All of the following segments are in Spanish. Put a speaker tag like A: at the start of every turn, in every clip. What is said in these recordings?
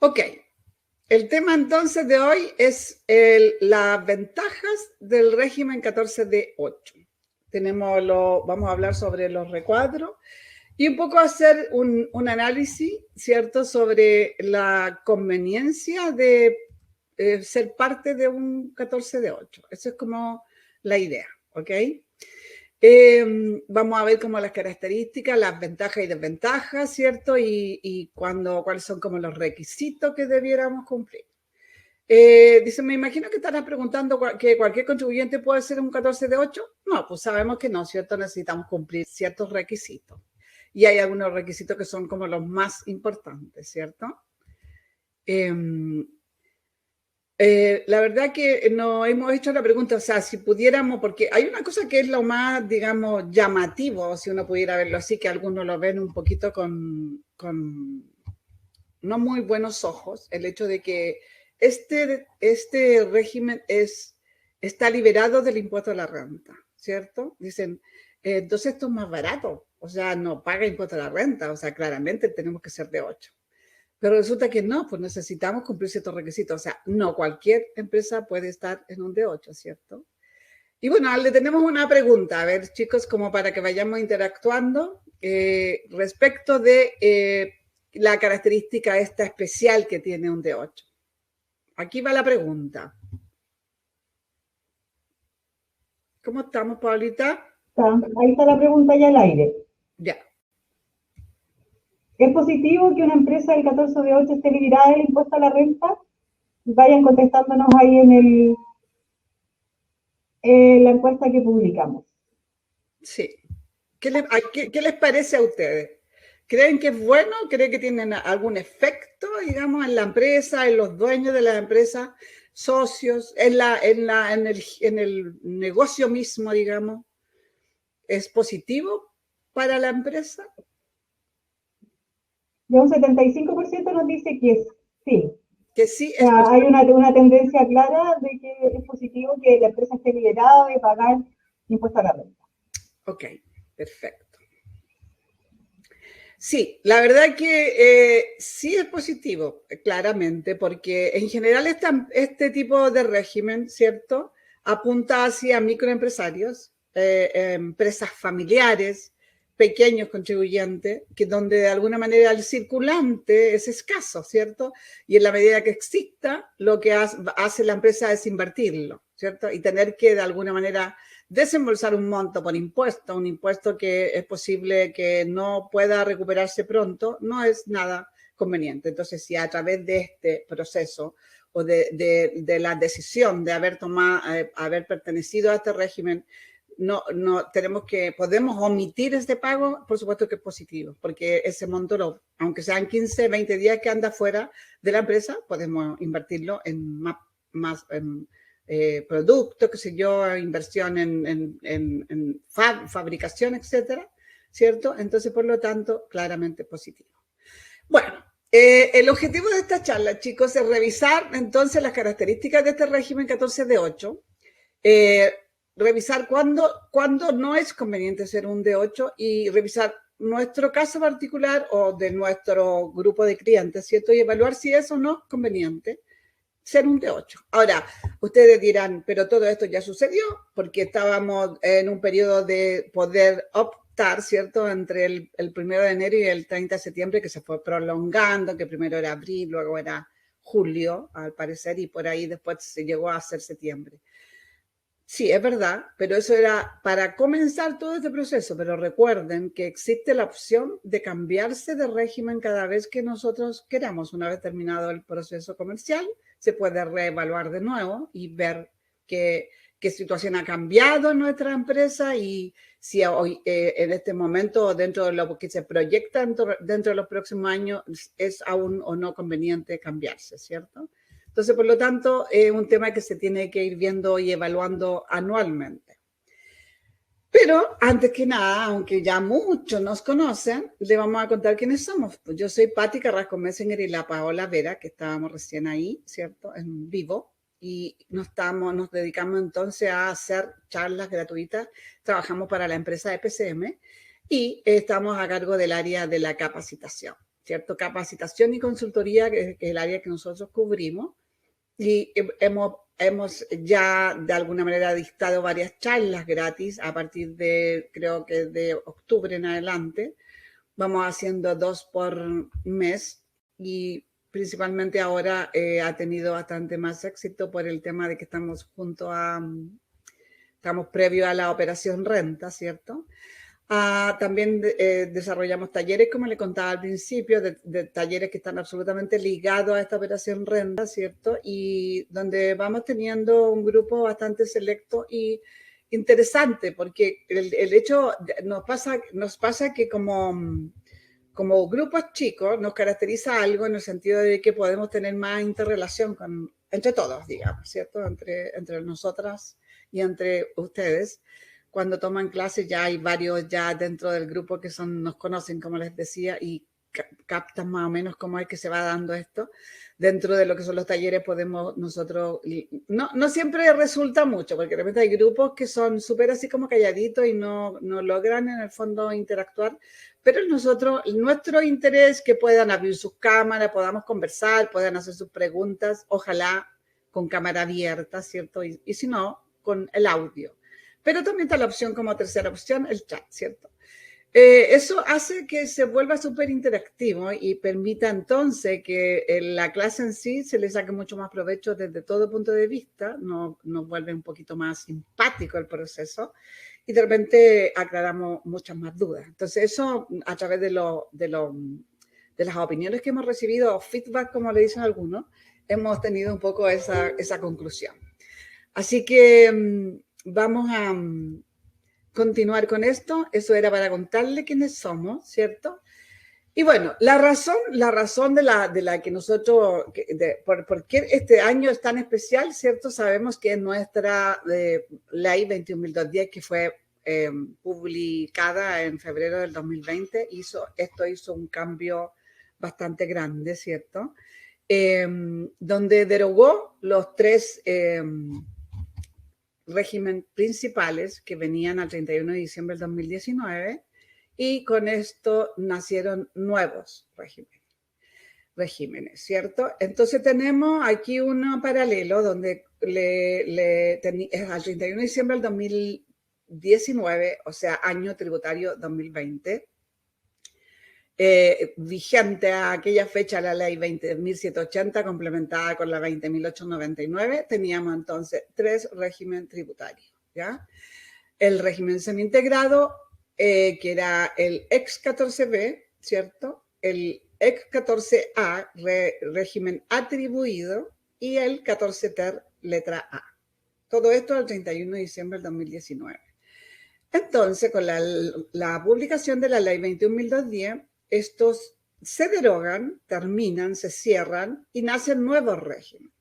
A: Ok, el tema entonces de hoy es las ventajas del régimen 14D8. Vamos a hablar sobre los recuadros y un poco hacer un análisis, ¿cierto?, sobre la conveniencia de ser parte de un 14D8. Esa es como la idea, ¿ok? Vamos a ver como las características, las ventajas y desventajas, ¿cierto? Y cuáles son como los requisitos que debiéramos cumplir. Dice, me imagino que estarás preguntando que cualquier contribuyente puede ser un 14 de 8. No, pues sabemos que no, ¿cierto? Necesitamos cumplir ciertos requisitos. Y hay algunos requisitos que son como los más importantes, ¿cierto? La verdad que nos hemos hecho la pregunta, o sea, si pudiéramos, porque hay una cosa que es lo más, digamos, llamativo, si uno pudiera verlo así, que algunos lo ven un poquito con no muy buenos ojos, el hecho de que este régimen está liberado del impuesto a la renta, ¿cierto? Dicen, entonces esto es más barato, o sea, no paga impuesto a la renta, o sea, claramente tenemos que ser de 8. Pero resulta que no, pues necesitamos cumplir ciertos requisitos. O sea, no cualquier empresa puede estar en un D8, ¿cierto? Y bueno, le tenemos una pregunta, a ver, chicos, como para que vayamos interactuando respecto de la característica esta especial que tiene un D8. Aquí va la pregunta. ¿Cómo estamos, Paulita?
B: Ahí está la pregunta ya al aire.
A: Ya.
B: ¿Es positivo que una empresa del 14 de 8 esté liberada del impuesto a la renta? Vayan contestándonos ahí en la encuesta que publicamos.
A: Sí. ¿Qué les parece a ustedes? ¿Creen que es bueno? ¿Creen que tienen algún efecto, digamos, en la empresa, en los dueños de la empresa, socios, en el negocio mismo, digamos? ¿Es positivo para la empresa?
B: Ya un 75% nos dice que sí.
A: Que sí
B: O
A: es
B: sea, hay
A: positivo.
B: una tendencia clara de que es positivo que la empresa esté liberada de pagar impuesto a la renta.
A: Ok, perfecto. Sí, la verdad que sí es positivo, claramente, porque en general este tipo de régimen, ¿cierto?, apunta hacia microempresarios, empresas familiares, pequeños contribuyentes, que donde de alguna manera el circulante es escaso, ¿cierto? Y en la medida que exista, lo que hace la empresa es invertirlo, ¿cierto? Y tener que de alguna manera desembolsar un monto por impuesto, un impuesto que es posible que no pueda recuperarse pronto, no es nada conveniente. Entonces, si a través de este proceso o de la decisión de haber pertenecido a este régimen, podemos omitir este pago, por supuesto que es positivo, porque ese monto, aunque sean 15, 20 días que anda fuera de la empresa, podemos invertirlo en más productos, qué sé yo, inversión en fabricación, etcétera, ¿cierto? Entonces, por lo tanto, claramente positivo. Bueno, el objetivo de esta charla, chicos, es revisar entonces las características de este régimen 14 de 8, revisar cuándo no es conveniente ser un D8 y revisar nuestro caso particular o de nuestro grupo de clientes, ¿cierto? Y evaluar si es o no conveniente ser un D8. Ahora, ustedes dirán, pero todo esto ya sucedió porque estábamos en un periodo de poder optar, ¿cierto?, entre el 1 de enero y el 30 de septiembre, que se fue prolongando, que primero era abril, luego era julio, al parecer, y por ahí después se llegó a ser septiembre. Sí, es verdad, pero eso era para comenzar todo este proceso. Pero recuerden que existe la opción de cambiarse de régimen cada vez que nosotros queramos. Una vez terminado el proceso comercial, se puede reevaluar de nuevo y ver qué situación ha cambiado en nuestra empresa y si hoy, en este momento, dentro de lo que se proyecta dentro de los próximos años, es aún o no conveniente cambiarse, ¿cierto? Entonces, por lo tanto, es un tema que se tiene que ir viendo y evaluando anualmente. Pero antes que nada, aunque ya muchos nos conocen, le vamos a contar quiénes somos. Pues yo soy Patti Carrasco Messenger y la Paola Vera, que estábamos recién ahí, ¿cierto?, en vivo. Y nos dedicamos entonces a hacer charlas gratuitas. Trabajamos para la empresa EPCM y estamos a cargo del área de la capacitación. ¿cierto? Capacitación y consultoría, que es el área que nosotros cubrimos. Y hemos ya de alguna manera dictado varias charlas gratis a partir de, creo que de octubre en adelante. Vamos haciendo 2 por mes y principalmente ahora ha tenido bastante más éxito por el tema de que estamos estamos previo a la operación renta, ¿cierto? También desarrollamos talleres, como le contaba al principio, de talleres que están absolutamente ligados a esta operación renta, ¿cierto? Y donde vamos teniendo un grupo bastante selecto y interesante, porque el hecho, nos pasa que como grupos chicos nos caracteriza algo en el sentido de que podemos tener más interrelación entre todos, digamos, ¿cierto? Entre nosotras y entre ustedes. Cuando toman clases ya hay varios ya dentro del grupo que nos conocen, como les decía, y captan más o menos cómo es que se va dando esto. Dentro de lo que son los talleres podemos nosotros, no siempre resulta mucho, porque de repente hay grupos que son súper así como calladitos y no logran en el fondo interactuar, pero nuestro interés es que puedan abrir sus cámaras, podamos conversar, puedan hacer sus preguntas, ojalá con cámara abierta, ¿cierto? Y si no, con el audio. Pero también está la opción como tercera opción, el chat, ¿cierto? Eso hace que se vuelva súper interactivo y permita entonces que la clase en sí se le saque mucho más provecho desde todo punto de vista, nos vuelve un poquito más simpático el proceso y de repente aclaramos muchas más dudas. Entonces eso a través de las opiniones que hemos recibido, feedback como le dicen algunos, hemos tenido un poco esa conclusión. Así que vamos a continuar con esto. Eso era para contarle quiénes somos, ¿cierto? Y bueno, la razón de la que nosotros, por qué este año es tan especial, ¿cierto? Sabemos que nuestra ley 21.210, que fue publicada en febrero del 2020, hizo un cambio bastante grande, ¿cierto? Donde derogó los 3 régimen principales que venían al 31 de diciembre del 2019 y con esto nacieron nuevos regímenes, ¿cierto? Entonces tenemos aquí uno paralelo donde es al 31 de diciembre del 2019, o sea, año tributario 2020, vigente a aquella fecha la ley 20.780 complementada con la 20.899, teníamos entonces 3 regímenes tributarios, ¿ya? El régimen semi-integrado, que era el ex 14B, ¿cierto? El ex 14A, régimen atribuido, y el 14 ter, letra A. Todo esto el 31 de diciembre del 2019. Entonces, con la publicación de la ley 21.210, estos se derogan, terminan, se cierran y nacen nuevos regímenes.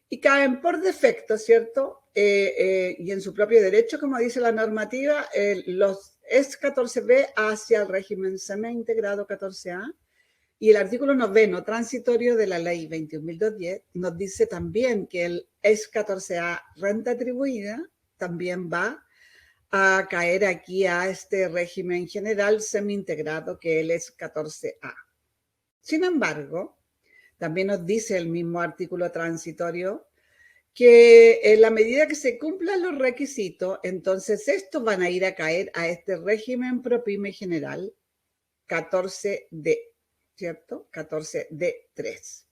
A: Y caen por defecto, ¿cierto? Y en su propio derecho, como dice la normativa, los ex 14B hacia el régimen semi-integrado 14A. Y el artículo 9 transitorio de la ley 21.210 nos dice también que el ex 14A renta atribuida también va a caer aquí a este régimen general semi-integrado que él es 14A. Sin embargo, también nos dice el mismo artículo transitorio que en la medida que se cumplan los requisitos, entonces estos van a ir a caer a este régimen ProPyme general 14D, ¿cierto? 14D3.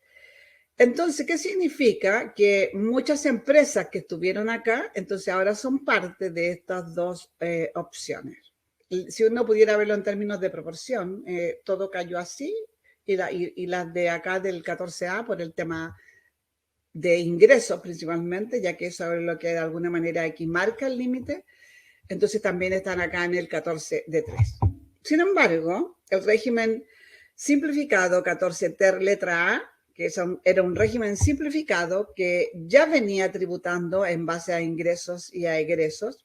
A: Entonces, ¿qué significa? Que muchas empresas que estuvieron acá, entonces ahora son parte de estas 2 opciones. Si uno pudiera verlo en términos de proporción, todo cayó así y las de acá del 14A por el tema de ingresos principalmente, ya que eso es lo que de alguna manera aquí marca el límite, entonces también están acá en el 14D3. Sin embargo, el régimen simplificado 14 ter letra A, que era un régimen simplificado que ya venía tributando en base a ingresos y a egresos.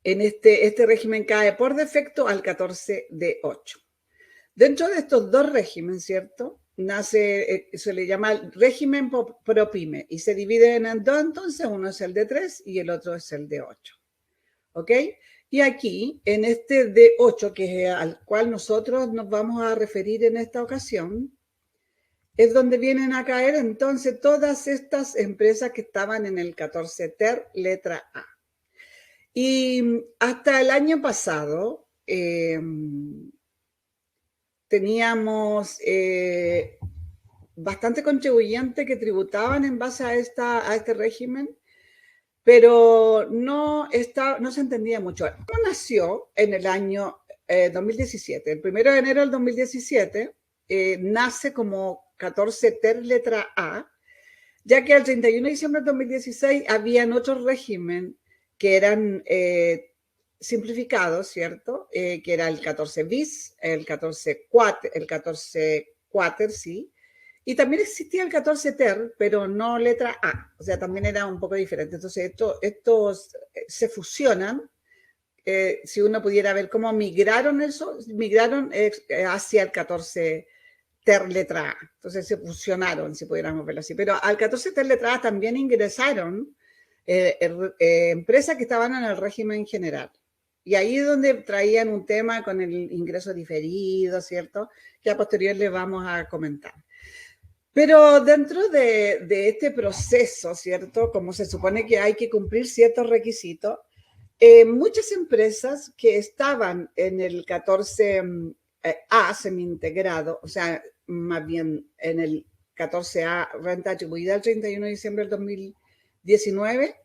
A: En este régimen cae por defecto al 14D8. Dentro de estos 2 regímenes, ¿cierto? Se le llama el régimen ProPyme y se divide en 2, entonces uno es el D3 y el otro es el D8. ¿Ok? Y aquí, en este D8, que es al cual nosotros nos vamos a referir en esta ocasión, es donde vienen a caer entonces todas estas empresas que estaban en el 14 TER, letra A. Y hasta el año pasado teníamos bastante contribuyentes que tributaban en base a este régimen, pero no se entendía mucho. ¿Cómo nació en el año 2017? El 1 de enero del 2017 nace como 14 TER letra A, ya que el 31 de diciembre del 2016 habían otros régimen que eran simplificados, ¿cierto? Que era el 14 bis, el 14 quater, sí. Y también existía el 14 TER, pero no letra A, o sea, también era un poco diferente. Entonces, estos se fusionan. Si uno pudiera ver cómo migraron hacia el 14 TER letra A. Entonces se fusionaron, si pudiéramos verlo así. Pero al 14 TER letra A también ingresaron empresas que estaban en el régimen general. Y ahí es donde traían un tema con el ingreso diferido, ¿cierto? Que a posteriori les vamos a comentar. Pero dentro de este proceso, ¿cierto? Como se supone que hay que cumplir ciertos requisitos, muchas empresas que estaban en el 14A semi-integrado, o sea, más bien en el 14A renta atribuida al 31 de diciembre del 2019,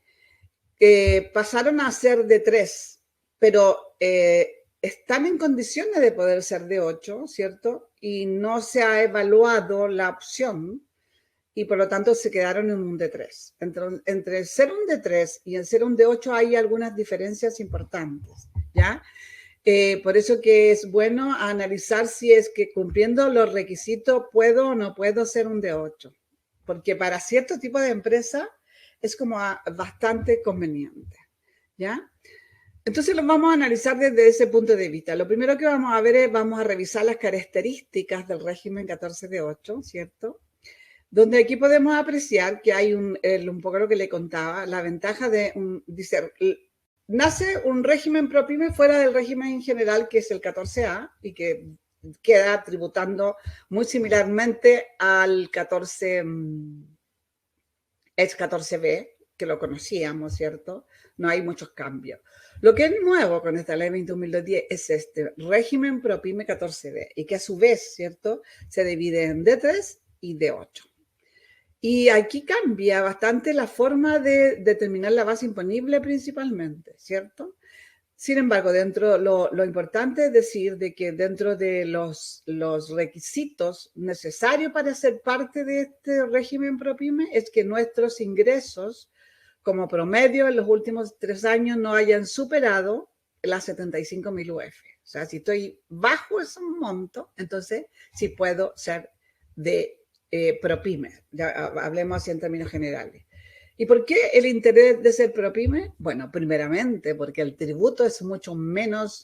A: pasaron a ser de 3, pero están en condiciones de poder ser de 8, ¿cierto? Y no se ha evaluado la opción y por lo tanto se quedaron en un D3. Entre ser un D3 y el ser un D8 hay algunas diferencias importantes, ¿ya? Por eso que es bueno analizar si es que cumpliendo los requisitos puedo o no puedo ser un D8, porque para cierto tipo de empresa es como bastante conveniente, ¿ya? Entonces lo vamos a analizar desde ese punto de vista. Lo primero que vamos a ver es, vamos a revisar las características del régimen 14D8, ¿cierto? Donde aquí podemos apreciar que hay un poco lo que le contaba, la ventaja de, dice, nace un régimen ProPyme fuera del régimen general, que es el 14A, y que queda tributando muy similarmente al 14B, que lo conocíamos, ¿cierto? No hay muchos cambios. Lo que es nuevo con esta ley 21.210 es este régimen ProPyme 14B, y que a su vez, ¿cierto?, se divide en D3 y D8. Y aquí cambia bastante la forma de determinar la base imponible principalmente, ¿cierto? Sin embargo, lo importante es decir de que dentro de los requisitos necesarios para ser parte de este régimen ProPyme es que nuestros ingresos como promedio en los últimos 3 años no hayan superado las 75.000 UF. O sea, si estoy bajo ese monto, entonces sí puedo ser de ProPyme. Ya hablemos así en términos generales. ¿Y por qué el interés de ser ProPyme? Bueno, primeramente porque el tributo es mucho menos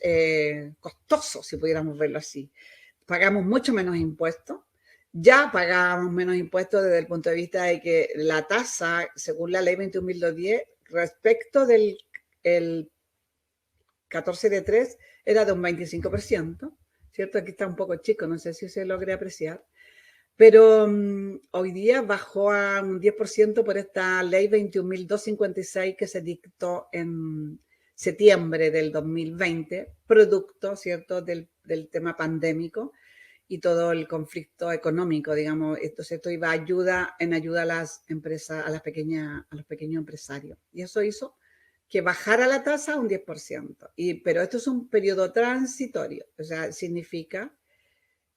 A: costoso, si pudiéramos verlo así. Pagamos mucho menos impuestos. Ya pagábamos menos impuestos desde el punto de vista de que la tasa, según la ley 21.210, respecto del 14D3, era de un 25%, ¿cierto? Aquí está un poco chico, no sé si se logra apreciar. Pero hoy día bajó a un 10% por esta ley 21.256 que se dictó en septiembre del 2020, producto, ¿cierto?, del tema pandémico y todo el conflicto económico, digamos. Entonces esto iba en ayuda a las empresas, a los pequeños empresarios. Y eso hizo que bajara la tasa a un 10%. Pero esto es un periodo transitorio, o sea, significa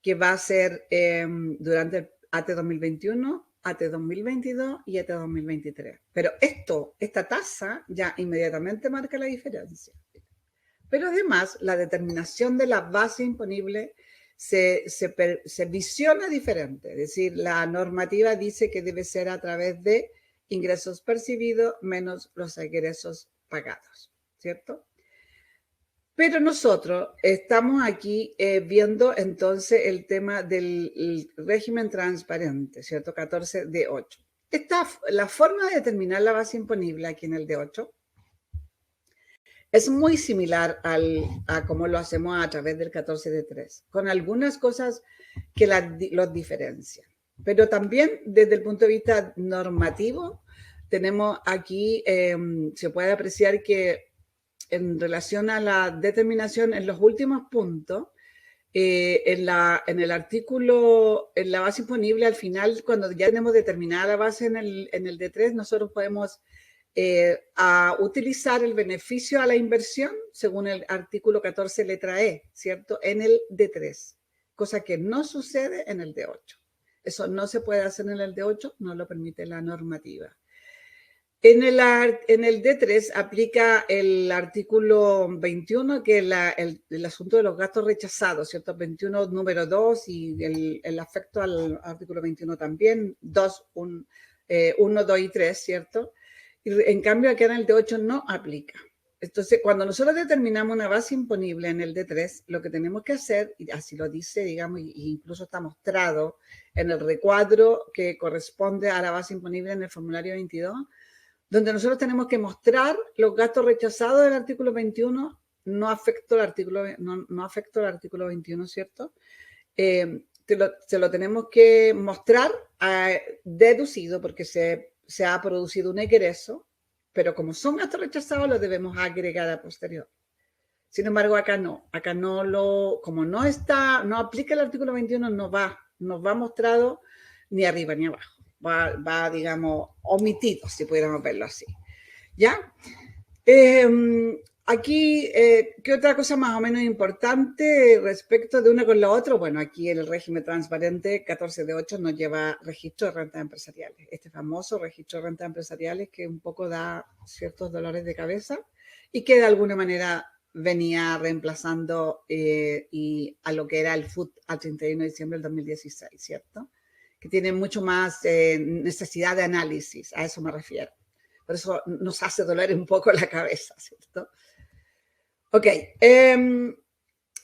A: que va a ser durante el AT 2021, AT 2022 y AT 2023. Pero esta tasa ya inmediatamente marca la diferencia. Pero además, la determinación de la base imponible se visiona diferente. Es decir, la normativa dice que debe ser a través de ingresos percibidos menos los ingresos pagados, ¿cierto? Pero nosotros estamos aquí viendo entonces el tema del régimen transparente, ¿cierto? 14D8. La forma de determinar la base imponible aquí en el D8 Es muy similar a cómo lo hacemos a través del 14D3, con algunas cosas que los diferencian. Pero también desde el punto de vista normativo, tenemos aquí, se puede apreciar que en relación a la determinación en los últimos puntos, en el artículo, en la base imponible, al final, cuando ya tenemos determinada la base en el D3, nosotros podemos a utilizar el beneficio a la inversión según el artículo 14 letra E, ¿cierto? En el D3, cosa que no sucede en el D8. Eso no se puede hacer en el D8, no lo permite la normativa. En el D3 aplica el artículo 21, que es el asunto de los gastos rechazados, ¿cierto? 21 número 2 y el afecto al artículo 21 también, 1, 2 y 3, ¿cierto? Y en cambio, aquí en el D8 no aplica. Entonces, cuando nosotros determinamos una base imponible en el D3, lo que tenemos que hacer, y así lo dice, digamos, e incluso está mostrado en el recuadro que corresponde a la base imponible en el formulario 22, donde nosotros tenemos que mostrar los gastos rechazados del artículo 21, no afecto al artículo 21, ¿cierto? Se lo tenemos que mostrar deducido porque se ha producido un egreso, pero como son gastos rechazados, los debemos agregar a posterior. Sin embargo, acá no como no aplica el artículo 21, nos va mostrado ni arriba ni abajo. Va, digamos, omitido, si pudiéramos verlo así. ¿Ya? Aquí, ¿qué otra cosa más o menos importante respecto de una con la otra? Bueno, aquí el régimen transparente 14D8 nos lleva registro de rentas empresariales. Este famoso registro de rentas empresariales que un poco da ciertos dolores de cabeza y que de alguna manera venía reemplazando y a lo que era el FUT al 31 de diciembre del 2016, ¿cierto? Que tiene mucho más necesidad de análisis, a eso me refiero. Por eso nos hace doler un poco la cabeza, ¿cierto? Ok,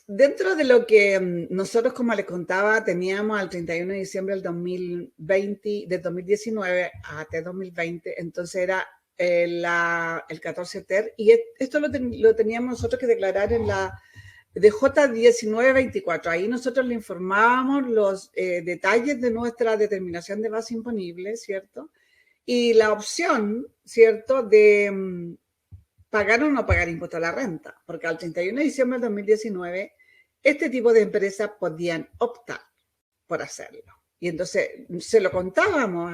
A: dentro de lo que nosotros, como les contaba, teníamos al 31 de diciembre del 2020, del 2019 hasta 2020, entonces era el 14 TER, y esto lo teníamos nosotros que declarar en la DJ 1924. Ahí nosotros le informábamos los detalles de nuestra determinación de base imponible, ¿cierto? Y la opción, ¿cierto?, de pagar o no pagar impuesto a la renta, porque al 31 de diciembre de 2019 este tipo de empresas podían optar por hacerlo. Y entonces se lo contábamos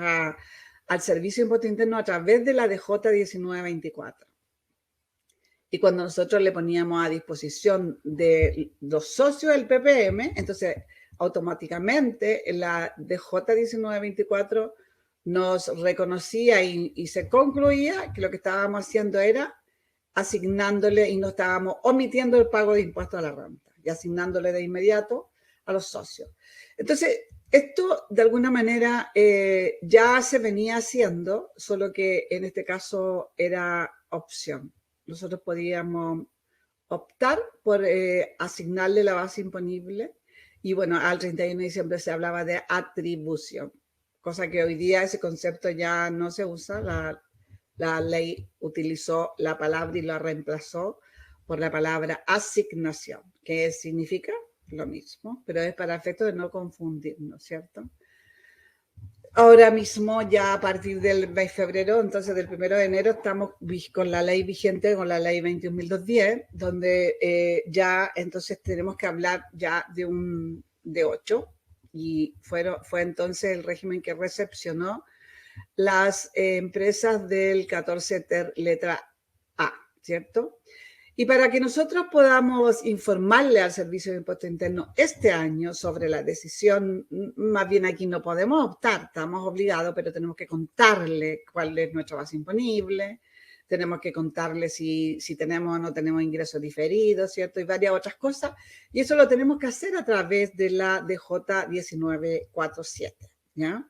A: al Servicio de Impuesto Interno a través de la DJ 1924. Y cuando nosotros le poníamos a disposición de los socios del PPM, entonces automáticamente la DJ 1924 nos reconocía y se concluía que lo que estábamos haciendo era asignándole y no estábamos omitiendo el pago de impuestos a la renta y asignándole de inmediato a los socios. Entonces, esto de alguna manera ya se venía haciendo, solo que en este caso era opción. Nosotros podíamos optar por asignarle la base imponible y bueno, al 31 de diciembre se hablaba de atribución, cosa que hoy día ese concepto ya no se usa. La ley utilizó la palabra y la reemplazó por la palabra asignación, que significa lo mismo, pero es para efectos de no confundirnos, ¿cierto? Ahora mismo, ya a partir del mes de febrero, entonces del 1 de enero, estamos con la ley vigente, con la ley 21.210, donde ya entonces tenemos que hablar ya de un D8, y fue entonces el régimen que recepcionó las empresas del 14 TER letra A, ¿cierto? Y para que nosotros podamos informarle al Servicio de Impuesto Interno este año sobre la decisión, más bien aquí no podemos optar, estamos obligados, pero tenemos que contarle cuál es nuestra base imponible, tenemos que contarle si tenemos o no tenemos ingresos diferidos, ¿cierto? Y varias otras cosas. Y eso lo tenemos que hacer a través de la DJ 1947, ¿ya?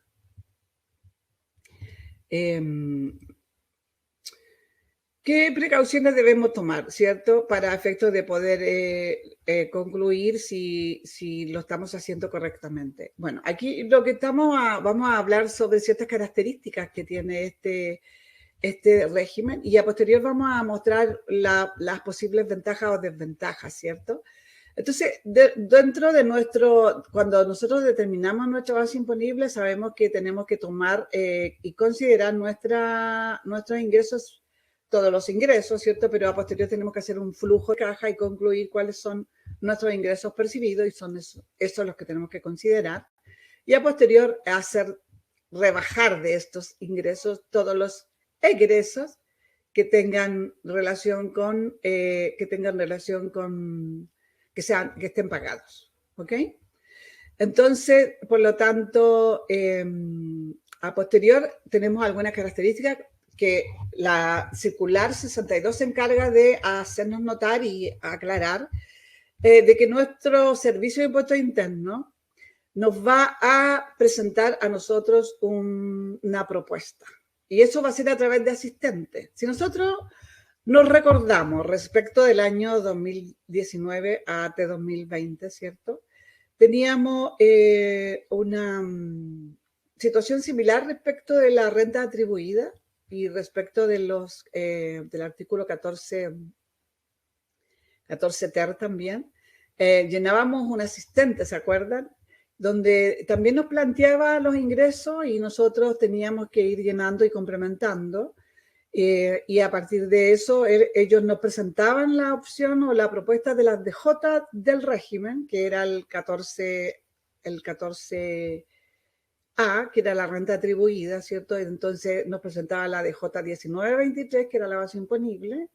A: ¿Qué precauciones debemos tomar, cierto? Para efectos de poder concluir si lo estamos haciendo correctamente. Bueno, aquí lo que vamos a hablar sobre ciertas características que tiene este régimen y a posterior vamos a mostrar las posibles ventajas o desventajas, ¿cierto? Entonces, dentro de cuando nosotros determinamos nuestra base imponible, sabemos que tenemos que tomar y considerar nuestros ingresos, todos los ingresos, ¿cierto? Pero a posterior tenemos que hacer un flujo de caja y concluir cuáles son nuestros ingresos percibidos y son esos los que tenemos que considerar. Y a posterior rebajar de estos ingresos todos los egresos que tengan relación con, que estén pagados, ¿ok? Entonces, por lo tanto, a posterior tenemos algunas características que la circular 62 se encarga de hacernos notar y aclarar de que nuestro Servicio de Impuestos Internos nos va a presentar a nosotros una propuesta. Y eso va a ser a través de asistentes. Si nosotros nos recordamos respecto del año 2019 a 2020, ¿cierto? Teníamos una situación similar respecto de la renta atribuida y respecto de del artículo 14 ter también. Llenábamos un asistente, ¿se acuerdan? Donde también nos planteaba los ingresos y nosotros teníamos que ir llenando y complementando. Y a partir de eso, ellos nos presentaban la opción o la propuesta de las DJ del régimen, que era el 14A, que era la renta atribuida, ¿cierto? Entonces nos presentaba la DJ 1923, que era la base imponible,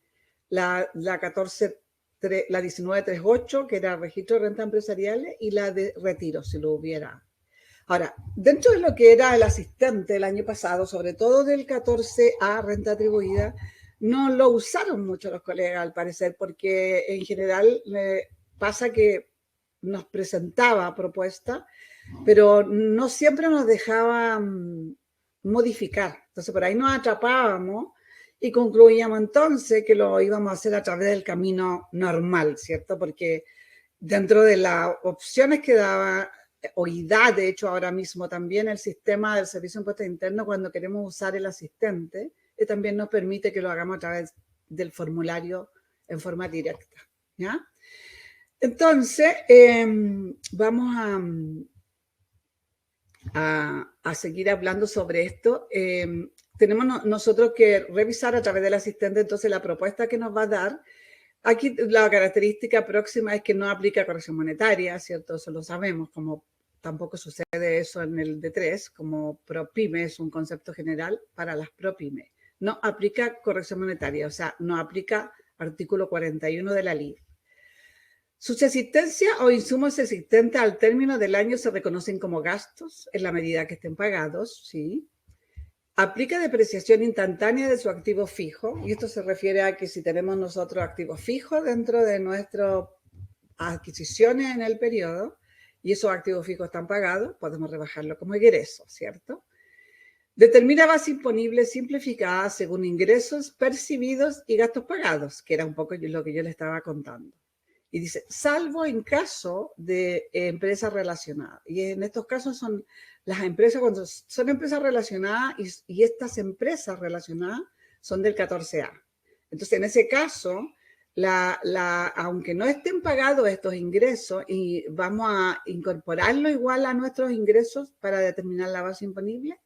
A: la 1938, que era registro de renta empresariales, y la de retiro, si lo hubiera. Ahora, dentro de lo que era el asistente el año pasado, sobre todo del 14A, renta atribuida, no lo usaron mucho los colegas, al parecer, porque en general pasa que nos presentaba propuesta, pero no siempre nos dejaba modificar. Entonces, por ahí nos atrapábamos y concluíamos entonces que lo íbamos a hacer a través del camino normal, ¿cierto? Porque dentro de las opciones que daba, hoy da, de hecho, ahora mismo también el sistema del Servicio de Impuestos Internos, cuando queremos usar el asistente, también nos permite que lo hagamos a través del formulario en forma directa, ¿ya? Entonces, vamos a seguir hablando sobre esto. Tenemos nosotros que revisar a través del asistente entonces la propuesta que nos va a dar. Aquí la característica próxima es que no aplica corrección monetaria, ¿cierto? Eso lo sabemos, como tampoco sucede eso en el D3, como ProPyme es un concepto general para las ProPyme. No aplica corrección monetaria, o sea, no aplica artículo 41 de la ley. Sus existencias o insumos existentes al término del año se reconocen como gastos en la medida que estén pagados, ¿sí? Aplica depreciación instantánea de su activo fijo, y esto se refiere a que si tenemos nosotros activos fijos dentro de nuestras adquisiciones en el periodo, y esos activos fijos están pagados, podemos rebajarlo como egreso, ¿cierto? Determina base imponible simplificada según ingresos percibidos y gastos pagados, que era un poco lo que yo le estaba contando. Y dice, salvo en caso de empresas relacionadas. Y en estos casos son las empresas, cuando son empresas relacionadas y estas empresas relacionadas son del 14A. Entonces, en ese caso, aunque no estén pagados estos ingresos, y vamos a incorporarlo igual a nuestros ingresos para determinar la base imponible,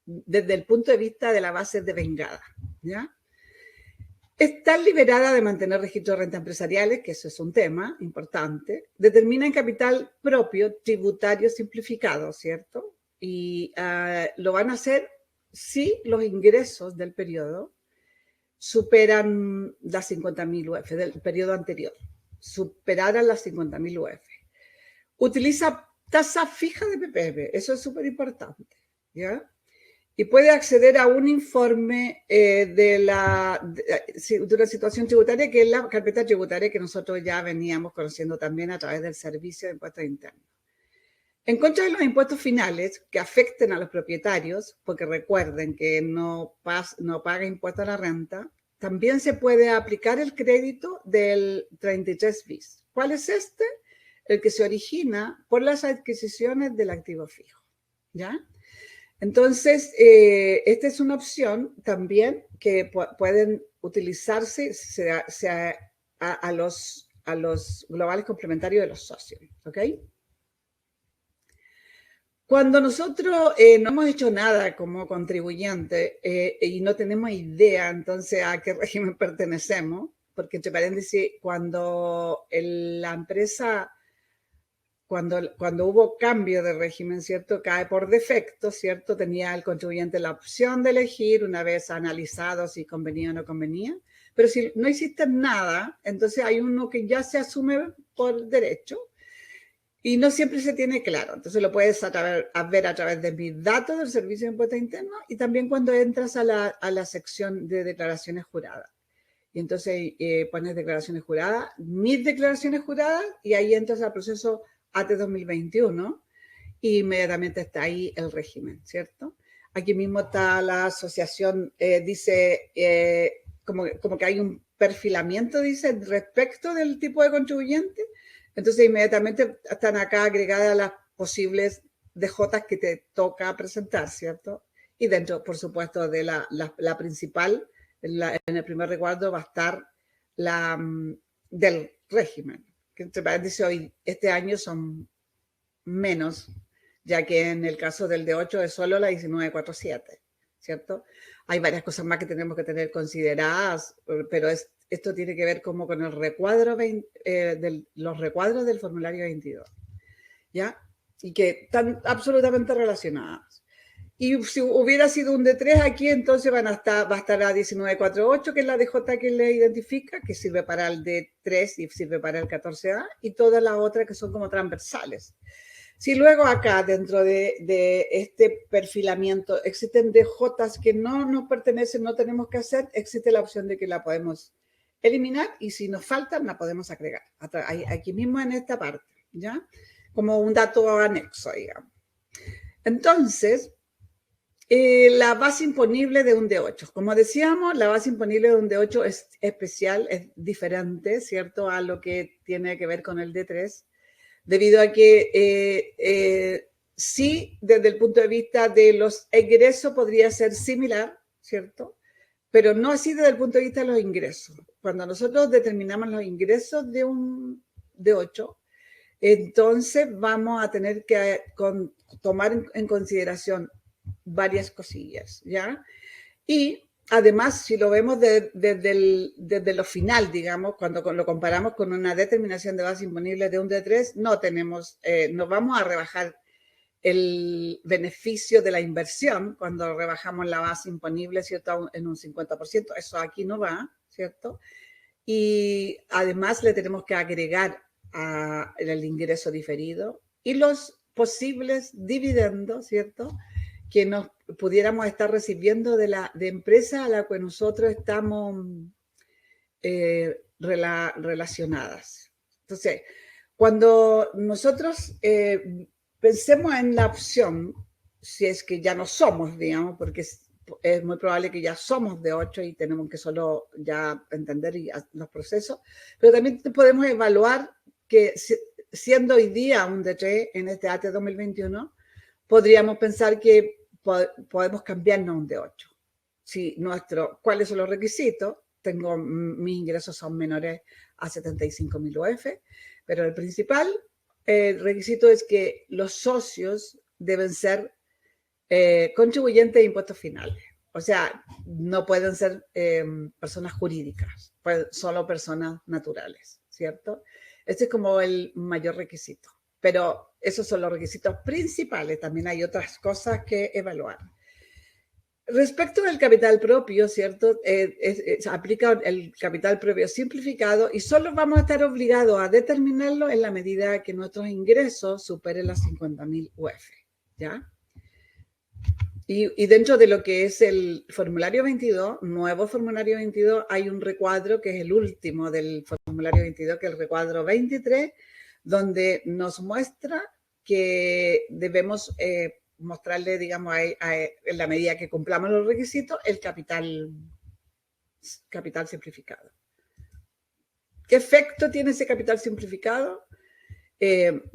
A: desde el punto de vista de la base devengada, ¿ya? Está liberada de mantener registros de renta empresariales, que eso es un tema importante. Determina en capital propio tributario simplificado, ¿cierto? Y lo van a hacer si los ingresos del periodo superan las 50.000 UF del periodo anterior. Superaran las 50.000 UF. Utiliza tasa fija de PPP, eso es súper importante, ¿ya? Y puede acceder a un informe de una situación tributaria, que es la carpeta tributaria que nosotros ya veníamos conociendo también a través del Servicio de Impuestos Internos. En contra de los impuestos finales que afecten a los propietarios, porque recuerden que no paga impuesto a la renta, también se puede aplicar el crédito del 33 bis. ¿Cuál es este? El que se origina por las adquisiciones del activo fijo, ¿ya? Entonces, esta es una opción también que pueden utilizarse a los globales complementarios de los socios, ¿ok? Cuando nosotros no hemos hecho nada como contribuyente y no tenemos idea entonces a qué régimen pertenecemos, porque entre paréntesis, cuando la empresa, cuando hubo cambio de régimen, ¿cierto? Cae por defecto, ¿cierto? Tenía el contribuyente la opción de elegir una vez analizado si convenía o no convenía, pero si no hiciste nada, entonces hay uno que ya se asume por derecho. Y no siempre se tiene claro. Entonces lo puedes ver a través de mis datos del Servicio de Impuestos Internos y también cuando entras a la sección de declaraciones juradas. Y entonces pones declaraciones juradas, mis declaraciones juradas, y ahí entras al proceso AT 2021 y inmediatamente está ahí el régimen, ¿cierto? Aquí mismo está la asociación, dice, como que hay un perfilamiento, dice, respecto del tipo de contribuyente. Entonces, inmediatamente están acá agregadas las posibles DJs que te toca presentar, ¿cierto? Y dentro, por supuesto, de la principal, en el primer recuadro va a estar la del régimen, que entre paréntesis hoy, este año son menos, ya que en el caso del D8 es solo la 1947, ¿cierto? Hay varias cosas más que tenemos que tener consideradas, pero esto tiene que ver como con el recuadro los recuadros del formulario 22, ¿ya? Y que están absolutamente relacionadas. Y si hubiera sido un D3 aquí, entonces va a estar la 1948, que es la DJ que le identifica, que sirve para el D3 y sirve para el 14A, y todas las otras que son como transversales. Si luego acá, dentro de este perfilamiento, existen DJs que no nos pertenecen, no tenemos que hacer, existe la opción de que la podemos eliminar y si nos faltan, la podemos agregar. Aquí mismo en esta parte, ¿ya? Como un dato anexo, digamos. Entonces, la base imponible de un D8. Como decíamos, la base imponible de un D8 es especial, es diferente, ¿cierto? A lo que tiene que ver con el D3. Debido a que sí, desde el punto de vista de los egresos podría ser similar, ¿cierto? Pero no así desde el punto de vista de los ingresos. Cuando nosotros determinamos los ingresos de un D8, entonces vamos a tener que tomar en consideración varias cosillas, ¿ya? Y además, si lo vemos desde lo final, digamos, cuando lo comparamos con una determinación de base imponible de un D3, no vamos a rebajar el beneficio de la inversión cuando rebajamos la base imponible, ¿cierto?, en un 50%. Eso aquí no va, ¿cierto? Y además le tenemos que agregar el ingreso diferido y los posibles dividendos, ¿cierto?, que nos pudiéramos estar recibiendo de empresas a la que nosotros estamos relacionadas. Entonces, cuando nosotros pensemos en la opción, si es que ya no somos, digamos, porque es muy probable que ya somos de 8 y tenemos que solo ya entender los procesos, pero también podemos evaluar que siendo hoy día un D3 en este AT 2021, podríamos pensar que podemos cambiarnos a un D8. Si ¿cuáles son los requisitos? Mis ingresos son menores a 75.000 UF, pero el principal requisito es que los socios deben ser contribuyentes de impuestos finales. O sea, no pueden ser personas jurídicas, solo personas naturales, ¿cierto? Este es como el mayor requisito. Pero esos son los requisitos principales. También hay otras cosas que evaluar. Respecto del capital propio, ¿cierto? Se aplica el capital propio simplificado y solo vamos a estar obligados a determinarlo en la medida que nuestros ingresos superen las 50.000 UF, ¿ya? Y dentro de lo que es el formulario 22, nuevo formulario 22, hay un recuadro que es el último del formulario 22, que es el recuadro 23, donde nos muestra que debemos mostrarle, digamos, en la medida que cumplamos los requisitos, el capital simplificado. ¿Qué efecto tiene ese capital simplificado?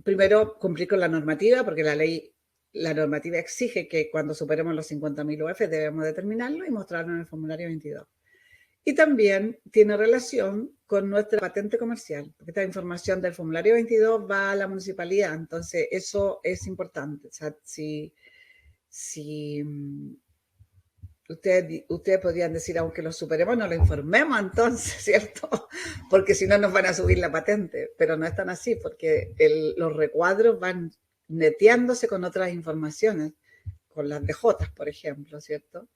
A: Primero, cumplir con la normativa, porque la ley la normativa exige que cuando superemos los 50.000 UF debemos determinarlo y mostrarlo en el formulario 22. Y también tiene relación con nuestra patente comercial, porque esta información del formulario 22 va a la municipalidad, entonces eso es importante. O sea, si ustedes podrían decir, aunque lo superemos, no lo informemos entonces, ¿cierto? Porque si no nos van a subir la patente, pero no es tan así, porque los recuadros van neteándose con otras informaciones, con las DJs, por ejemplo, ¿cierto?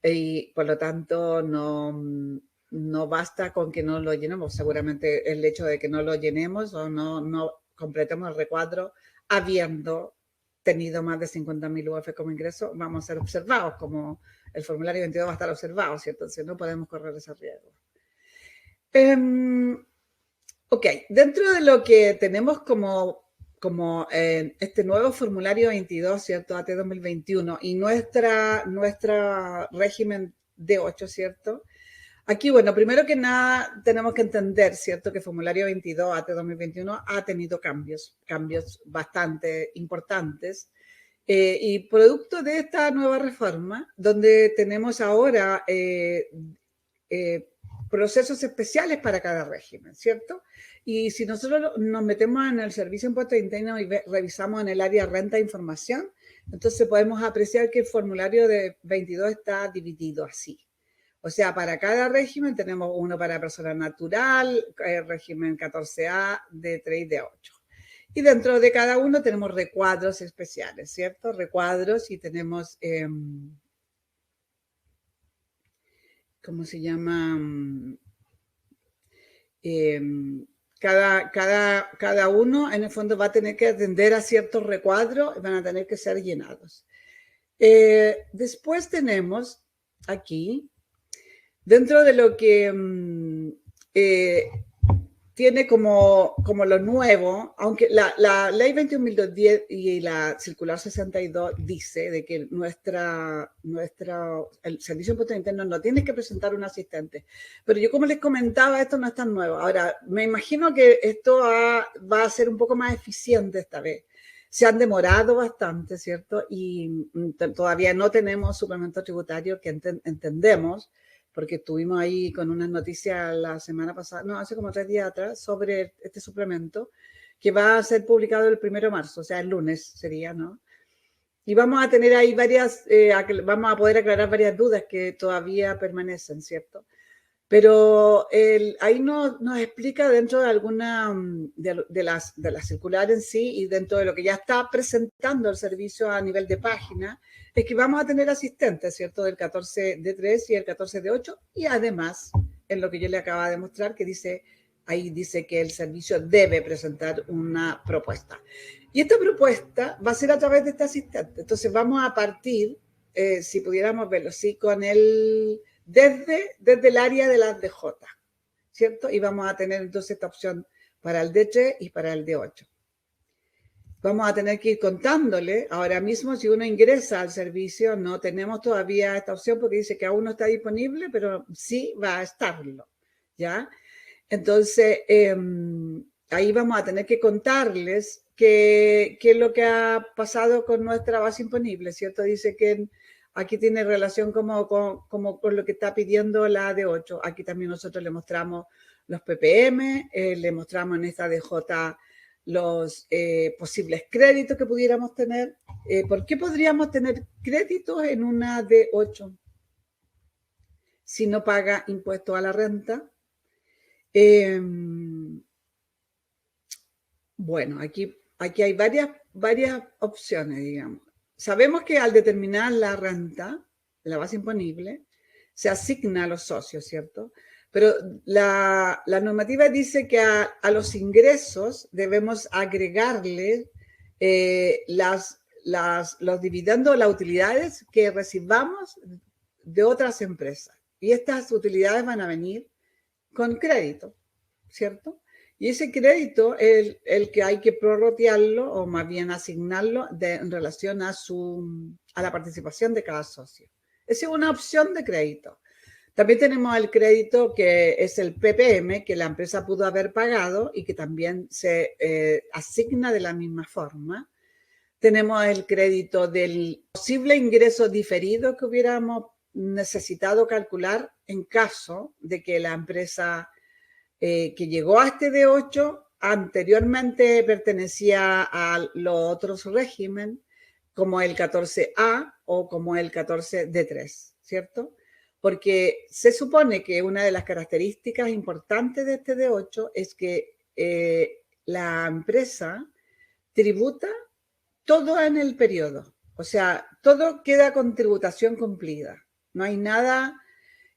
A: Y por lo tanto no basta con que no lo llenemos. Seguramente el hecho de que no lo llenemos o no completemos el recuadro habiendo tenido más de 50.000 UF como ingreso, vamos a ser observados, como el formulario 22 va a estar observado, ¿cierto? Entonces no podemos correr ese riesgo. Ok, dentro de lo que tenemos como este nuevo formulario 22, ¿cierto? AT 2021 y nuestra régimen D8, ¿cierto? Aquí, bueno, primero que nada tenemos que entender, ¿cierto? Que formulario 22 AT 2021 ha tenido cambios bastante importantes. Y producto de esta nueva reforma, donde tenemos ahora procesos especiales para cada régimen, ¿cierto? Y si nosotros nos metemos en el Servicio de Impuestos Internos y revisamos en el área renta e información, entonces podemos apreciar que el formulario de 22 está dividido así. O sea, para cada régimen tenemos uno para persona natural, régimen 14A, D3 y D8. Y dentro de cada uno tenemos recuadros especiales, ¿cierto? Recuadros y tenemos... ¿cómo se llama? Cada uno en el fondo va a tener que atender a ciertos recuadros y van a tener que ser llenados. Después tenemos aquí, dentro de lo que tiene como lo nuevo, aunque la ley 21.210 y la circular 62 dice de que el Servicio de Impuestos Internos no tiene que presentar un asistente. Pero yo, como les comentaba, esto no es tan nuevo. Ahora, me imagino que esto va a ser un poco más eficiente esta vez. Se han demorado bastante, ¿cierto? Y todavía no tenemos suplemento tributario que entendemos, porque estuvimos ahí con unas noticias la semana pasada, no, hace como 3 días atrás, sobre este suplemento, que va a ser publicado el 1 de marzo, o sea, el lunes sería, ¿no? Y vamos a tener ahí vamos a poder aclarar varias dudas que todavía permanecen, ¿cierto? Pero ahí nos explica dentro de alguna de las circulares en sí y dentro de lo que ya está presentando el servicio a nivel de página, es que vamos a tener asistentes, ¿cierto? Del 14D3 y el 14D8 y además, en lo que yo le acaba de mostrar, que ahí dice que el servicio debe presentar una propuesta. Y esta propuesta va a ser a través de este asistente. Entonces vamos a partir, si pudiéramos verlo, sí, con desde el área de las DJ, ¿cierto? Y vamos a tener entonces esta opción para el D3 y para el D8. Vamos a tener que ir contándole. Ahora mismo, si uno ingresa al servicio, no tenemos todavía esta opción porque dice que aún no está disponible, pero sí va a estarlo, ¿ya? Entonces, ahí vamos a tener que contarles qué es lo que ha pasado con nuestra base imponible, ¿cierto? Dice que aquí tiene relación como con lo que está pidiendo la D8. Aquí también nosotros le mostramos los PPM, le mostramos en esta DJ los posibles créditos que pudiéramos tener. ¿Por qué podríamos tener créditos en una D8 si no paga impuesto a la renta? Bueno, aquí hay varias opciones, digamos. Sabemos que al determinar la renta, la base imponible, se asigna a los socios, ¿cierto? Pero la normativa dice que a los ingresos debemos agregarle los dividendos, las utilidades que recibamos de otras empresas. Y estas utilidades van a venir con crédito, ¿cierto? Y ese crédito es el que hay que prorratearlo o más bien asignarlo en relación a la participación de cada socio. Esa es una opción de crédito. También tenemos el crédito que es el PPM, que la empresa pudo haber pagado y que también se asigna de la misma forma. tenemos el crédito del posible ingreso diferido que hubiéramos necesitado calcular en caso de que la empresa que llegó a este D8 anteriormente pertenecía a los otros regímenes, como el 14A o como el 14D3, ¿cierto? Porque se supone que una de las características importantes de este D8 es que la empresa tributa todo en el periodo. O sea, todo queda con tributación cumplida. No hay nada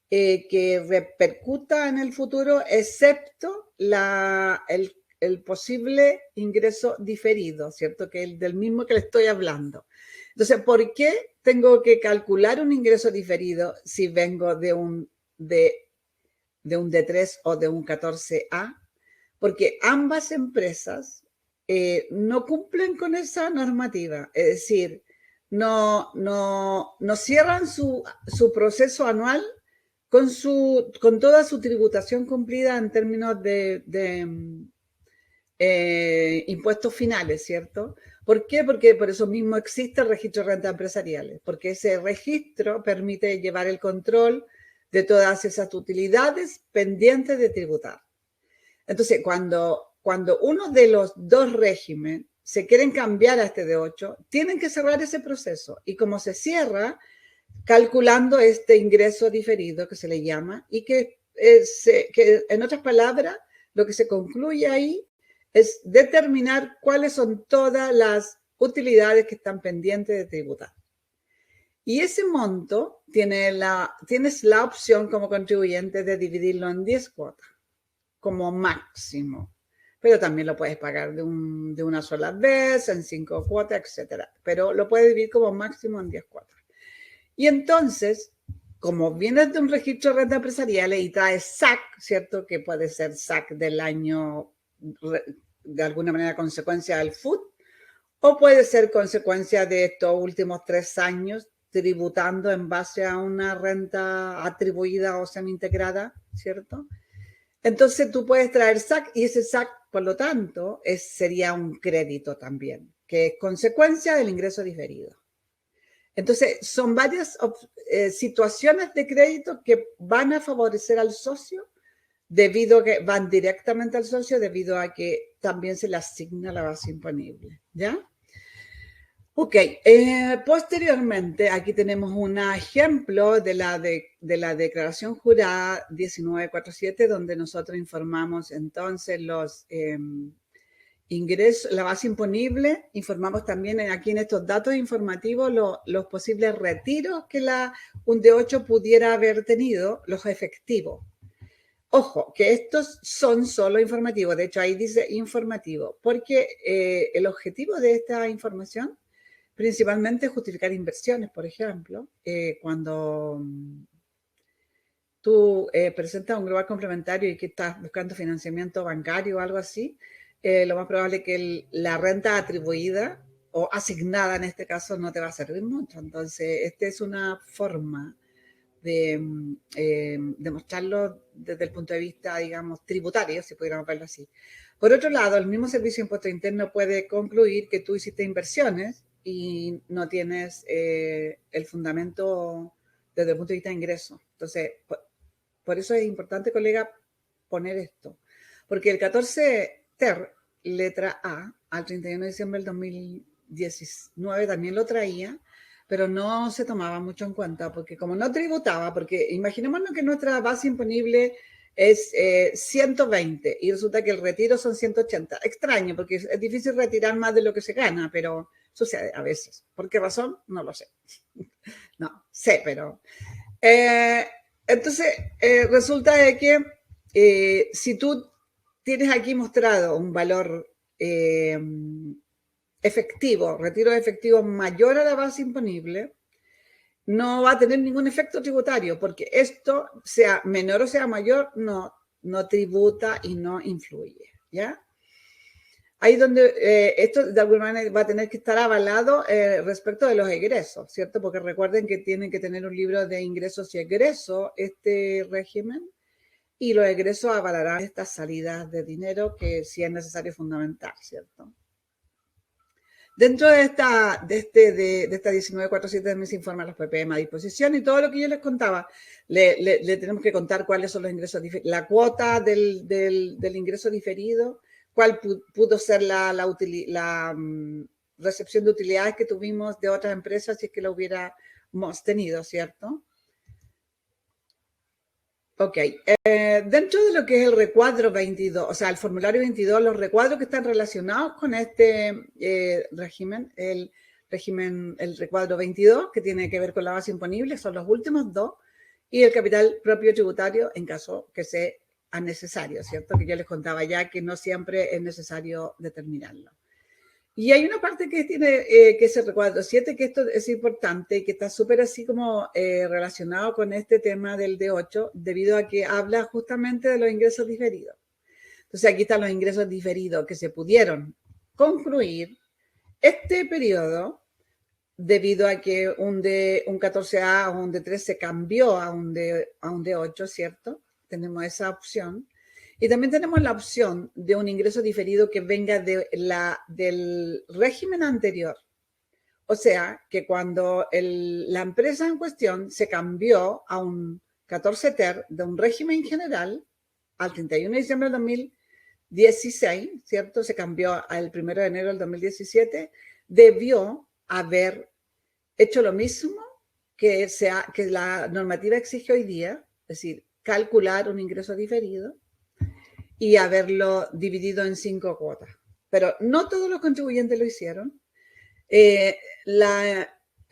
A: que repercuta en el futuro, excepto el posible ingreso diferido, ¿cierto? Que es el del mismo que le estoy hablando. Entonces, ¿por qué tengo que calcular un ingreso diferido si vengo de un D3 o de un 14A? Porque ambas empresas no cumplen con esa normativa. Es decir, no cierran su proceso anual con toda su tributación cumplida en términos de impuestos finales, ¿cierto? ¿Por qué? Porque por eso mismo existe el registro de rentas empresariales, porque ese registro permite llevar el control de todas esas utilidades pendientes de tributar. Entonces, cuando uno de los dos regímenes se quieren cambiar a este D8, tienen que cerrar ese proceso. Y como se cierra, calculando este ingreso diferido que se le llama, y que en otras palabras, lo que se concluye ahí es determinar cuáles son todas las utilidades que están pendientes de tributar. Y ese monto tienes la opción como contribuyente de dividirlo en 10 cuotas, como máximo. Pero también lo puedes pagar de una sola vez, en 5 cuotas, etc. Pero lo puedes dividir como máximo en 10 cuotas. Y entonces, como vienes de un registro de renta empresariales y traes SAC, ¿cierto? Que puede ser SAC del año, de alguna manera, consecuencia del FUT, o puede ser consecuencia de estos últimos 3 años tributando en base a una renta atribuida o semi-integrada, ¿cierto? Entonces tú puedes traer SAC y ese SAC, por lo tanto, sería un crédito también, que es consecuencia del ingreso diferido. Entonces, son varias situaciones de crédito que van a favorecer al socio debido a que van directamente al socio debido a que también se le asigna la base imponible, ¿ya? Ok, posteriormente aquí tenemos un ejemplo de la declaración jurada 1947 donde nosotros informamos entonces los ingresos, la base imponible, informamos también aquí en estos datos informativos los posibles retiros que un D8 pudiera haber tenido, los efectivos. Ojo, que estos son solo informativos, de hecho ahí dice informativo, porque el objetivo de esta información principalmente justificar inversiones, por ejemplo, cuando tú presentas un global complementario y que estás buscando financiamiento bancario o algo así, lo más probable es que la renta atribuida o asignada en este caso no te va a servir mucho. Entonces, esta es una forma de demostrarlo desde el punto de vista, digamos, tributario, si pudiéramos verlo así. Por otro lado, el mismo Servicio de Impuesto Interno puede concluir que tú hiciste inversiones y no tienes el fundamento desde el punto de vista de ingreso. Entonces, por eso es importante, colega, poner esto. Porque el 14 TER, letra A, al 31 de diciembre del 2019 también lo traía, pero no se tomaba mucho en cuenta, porque como no tributaba, porque imaginémonos que nuestra base imponible es 120 y resulta que el retiro son 180. Extraño, porque es difícil retirar más de lo que se gana, pero sucede a veces. ¿Por qué razón? No lo sé. No, sé, pero... entonces, resulta de que si tú tienes aquí mostrado un valor efectivo, retiro efectivo mayor a la base imponible, no va a tener ningún efecto tributario, porque esto, sea menor o sea mayor, no tributa y no influye, ¿ya? Ahí donde esto de alguna manera va a tener que estar avalado respecto de los egresos, ¿cierto? Porque recuerden que tienen que tener un libro de ingresos y egresos, este régimen, y los egresos avalarán estas salidas de dinero que sí es necesario fundamentar, ¿cierto? Dentro de esta 1947 me se informa los ppm a disposición y todo lo que yo les contaba. Le tenemos que contar cuáles son los ingresos, la cuota del ingreso diferido, cuál pudo ser la recepción de utilidades que tuvimos de otras empresas si es que lo hubiéramos tenido, ¿cierto? Ok, dentro de lo que es el recuadro 22, o sea, el formulario 22, los recuadros que están relacionados con este régimen, el recuadro 22, que tiene que ver con la base imponible, son los últimos dos, y el capital propio tributario en caso que sea necesario, ¿cierto? Que yo les contaba ya que no siempre es necesario determinarlo. Y hay una parte que tiene, que es el recuadro 7, que esto es importante y que está súper así como relacionado con este tema del D8, debido a que habla justamente de los ingresos diferidos. Entonces aquí están los ingresos diferidos que se pudieron concluir este periodo debido a que un 14A o un D3 se cambió a un D8, ¿cierto? Tenemos esa opción. Y también tenemos la opción de un ingreso diferido que venga del régimen anterior. O sea, que cuando la empresa en cuestión se cambió a un 14 ter de un régimen general al 31 de diciembre del 2016, ¿cierto? Se cambió al 1 de enero del 2017, debió haber hecho lo mismo que la normativa exige hoy día, es decir, calcular un ingreso diferido y haberlo dividido en 5 cuotas. Pero no todos los contribuyentes lo hicieron. El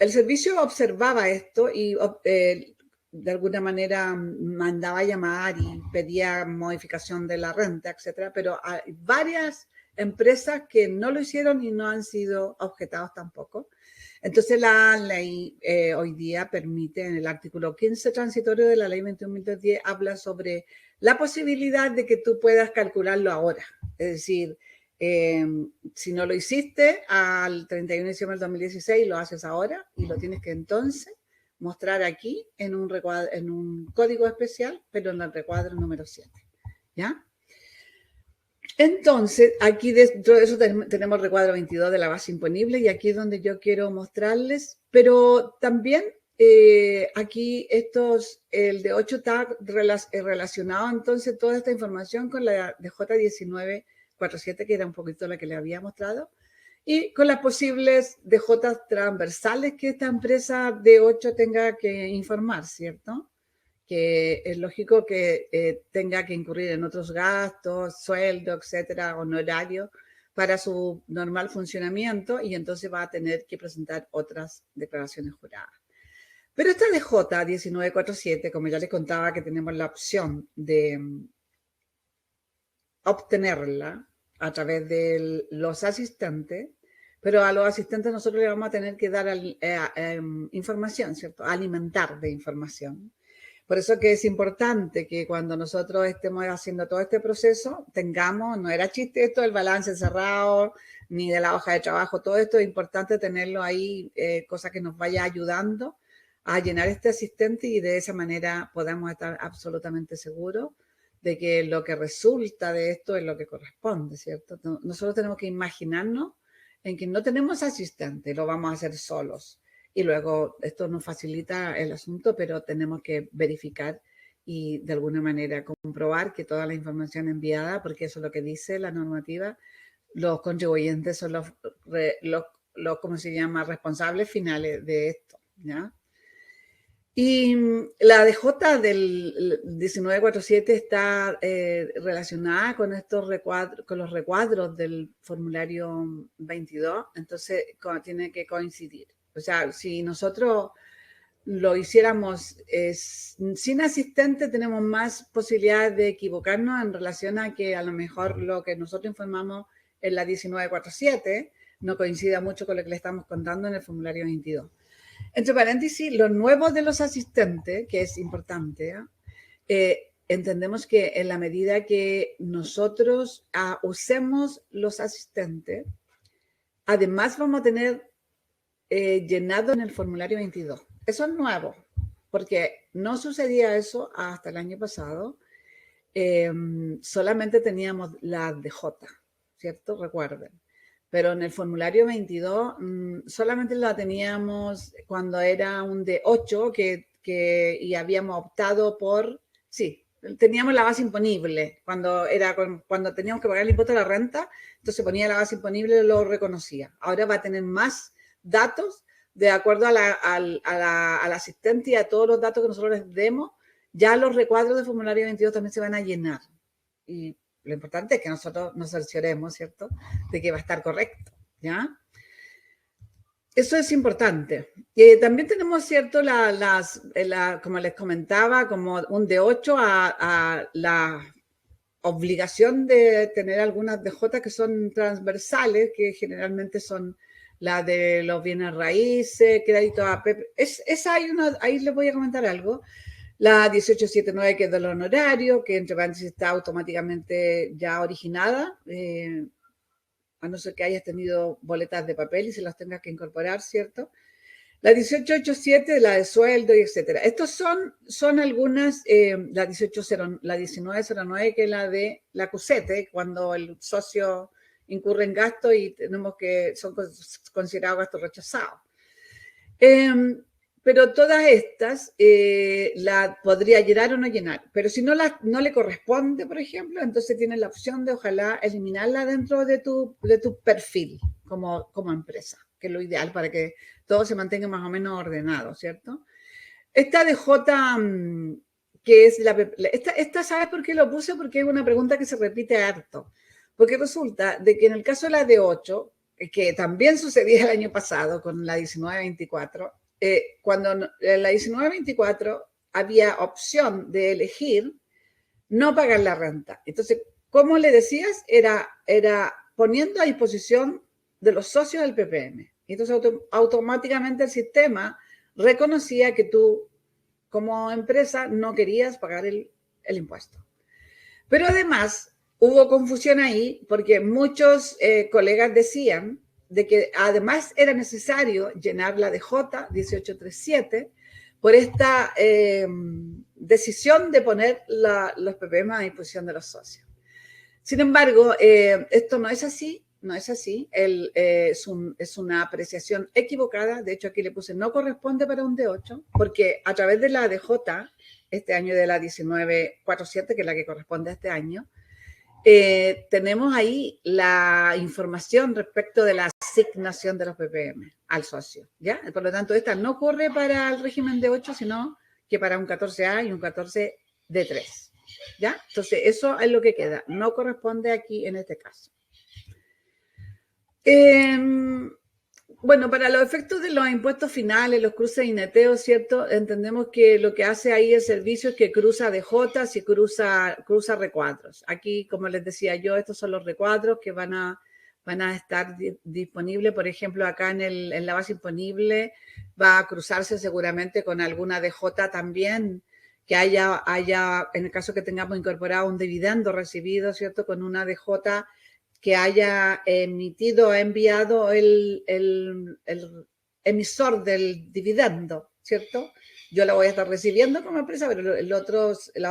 A: servicio observaba esto y de alguna manera mandaba a llamar y pedía modificación de la renta, etcétera, pero hay varias empresas que no lo hicieron y no han sido objetados tampoco. Entonces la ley hoy día permite, en el artículo 15 transitorio de la ley 21.210, habla sobre la posibilidad de que tú puedas calcularlo ahora. Es decir, si no lo hiciste al 31 de diciembre del 2016, lo haces ahora y lo tienes que entonces mostrar aquí en un código especial, pero en el recuadro número 7. ¿Ya? Entonces, aquí dentro de eso tenemos el recuadro 22 de la base imponible y aquí es donde yo quiero mostrarles, pero también aquí el de 8 está relacionado entonces toda esta información con la de J1947, que era un poquito la que le había mostrado, y con las posibles DJ transversales que esta empresa de 8 tenga que informar, ¿cierto? Que es lógico que tenga que incurrir en otros gastos, sueldo, etcétera, honorarios para su normal funcionamiento y entonces va a tener que presentar otras declaraciones juradas. Pero esta DJ 1947, como ya les contaba que tenemos la opción de obtenerla a través de los asistentes, pero a los asistentes nosotros le vamos a tener que dar información, ¿cierto? Alimentar de información. Por eso que es importante que cuando nosotros estemos haciendo todo este proceso, no era chiste esto del balance cerrado, ni de la hoja de trabajo, todo esto es importante tenerlo ahí, cosa que nos vaya ayudando a llenar este asistente y de esa manera podamos estar absolutamente seguros de que lo que resulta de esto es lo que corresponde, ¿cierto? Nosotros tenemos que imaginarnos en que no tenemos asistente, lo vamos a hacer solos. Y luego esto nos facilita el asunto, pero tenemos que verificar y de alguna manera comprobar que toda la información enviada, porque eso es lo que dice la normativa, los contribuyentes son los ¿cómo se llama?, responsables finales de esto, ¿ya? Y la DJ del 1947 está relacionada con con los recuadros del formulario 22, entonces tiene que coincidir. O sea, si nosotros lo hiciéramos sin asistente, tenemos más posibilidades de equivocarnos en relación a que a lo mejor lo que nosotros informamos en la 1947 no coincida mucho con lo que le estamos contando en el formulario 22. Entre paréntesis, lo nuevo de los asistentes, que es importante, entendemos que en la medida que nosotros usemos los asistentes, además vamos a tener llenado en el formulario 22. Eso es nuevo, porque no sucedía eso hasta el año pasado. Solamente teníamos la DJ, ¿cierto? Recuerden. pero en el formulario 22 solamente la teníamos cuando era un D8 y habíamos optado por, sí, teníamos la base imponible, cuando teníamos que pagar el impuesto a la renta, entonces ponía la base imponible y lo reconocía. Ahora va a tener más datos de acuerdo al asistente y a todos los datos que nosotros les demos. Ya los recuadros del formulario 22 también se van a llenar. Y lo importante es que nosotros nos cercioremos, ¿cierto?, de que va a estar correcto, ¿ya? Eso es importante. También tenemos, ¿cierto?, como les comentaba, como un D8 a la obligación de tener algunas DJ que son transversales, que generalmente son la de los bienes raíces, crédito a PEP. Ahí les voy a comentar algo. La 1879, que es del honorario, que entre paréntesis está automáticamente ya originada, a no ser que hayas tenido boletas de papel y se las tengas que incorporar, ¿cierto? La 1887, la de sueldo y etcétera. Estos son algunas, la 1909, que es la de la CUSETE, cuando el socio incurre en gasto y son considerados gastos rechazados. Pero todas estas la podría llenar o no llenar. Pero si no le corresponde, por ejemplo, entonces tienes la opción de ojalá eliminarla dentro de tu perfil como empresa, que es lo ideal para que todo se mantenga más o menos ordenado, ¿cierto? Esta DJ, que es esta, ¿sabes por qué lo puse? Porque es una pregunta que se repite harto. Porque resulta de que en el caso de la D8, que también sucedía el año pasado con la 1924, cuando en la 1924 había opción de elegir no pagar la renta. Entonces, ¿cómo le decías? Era poniendo a disposición de los socios del PPM. Entonces, automáticamente el sistema reconocía que tú, como empresa, no querías pagar el impuesto. Pero además, hubo confusión ahí porque muchos colegas decían de que además era necesario llenar la DJ 1837 por esta decisión de poner los PPM a disposición de los socios. Sin embargo, esto no es así, es una apreciación equivocada. De hecho, aquí le puse no corresponde para un D8, porque a través de la DJ, este año de la 1947, que es la que corresponde a este año, tenemos ahí la información respecto de la asignación de los PPM al socio, ¿ya? Por lo tanto, esta no corre para el régimen D8, sino que para un 14A y un 14D3, ¿ya? Entonces, eso es lo que queda. No corresponde aquí en este caso. Bueno, para los efectos de los impuestos finales, los cruces y neteos, ¿cierto? Entendemos que lo que hace ahí el servicio es que cruza DJs y cruza recuadros. Aquí, como les decía yo, estos son los recuadros que van a estar disponibles. Por ejemplo, acá en la base imponible va a cruzarse seguramente con alguna DJ también, que haya, en el caso que tengamos incorporado un dividendo recibido, ¿cierto? Con una DJ que haya enviado el emisor del dividendo, ¿cierto? Yo la voy a estar recibiendo como empresa, pero la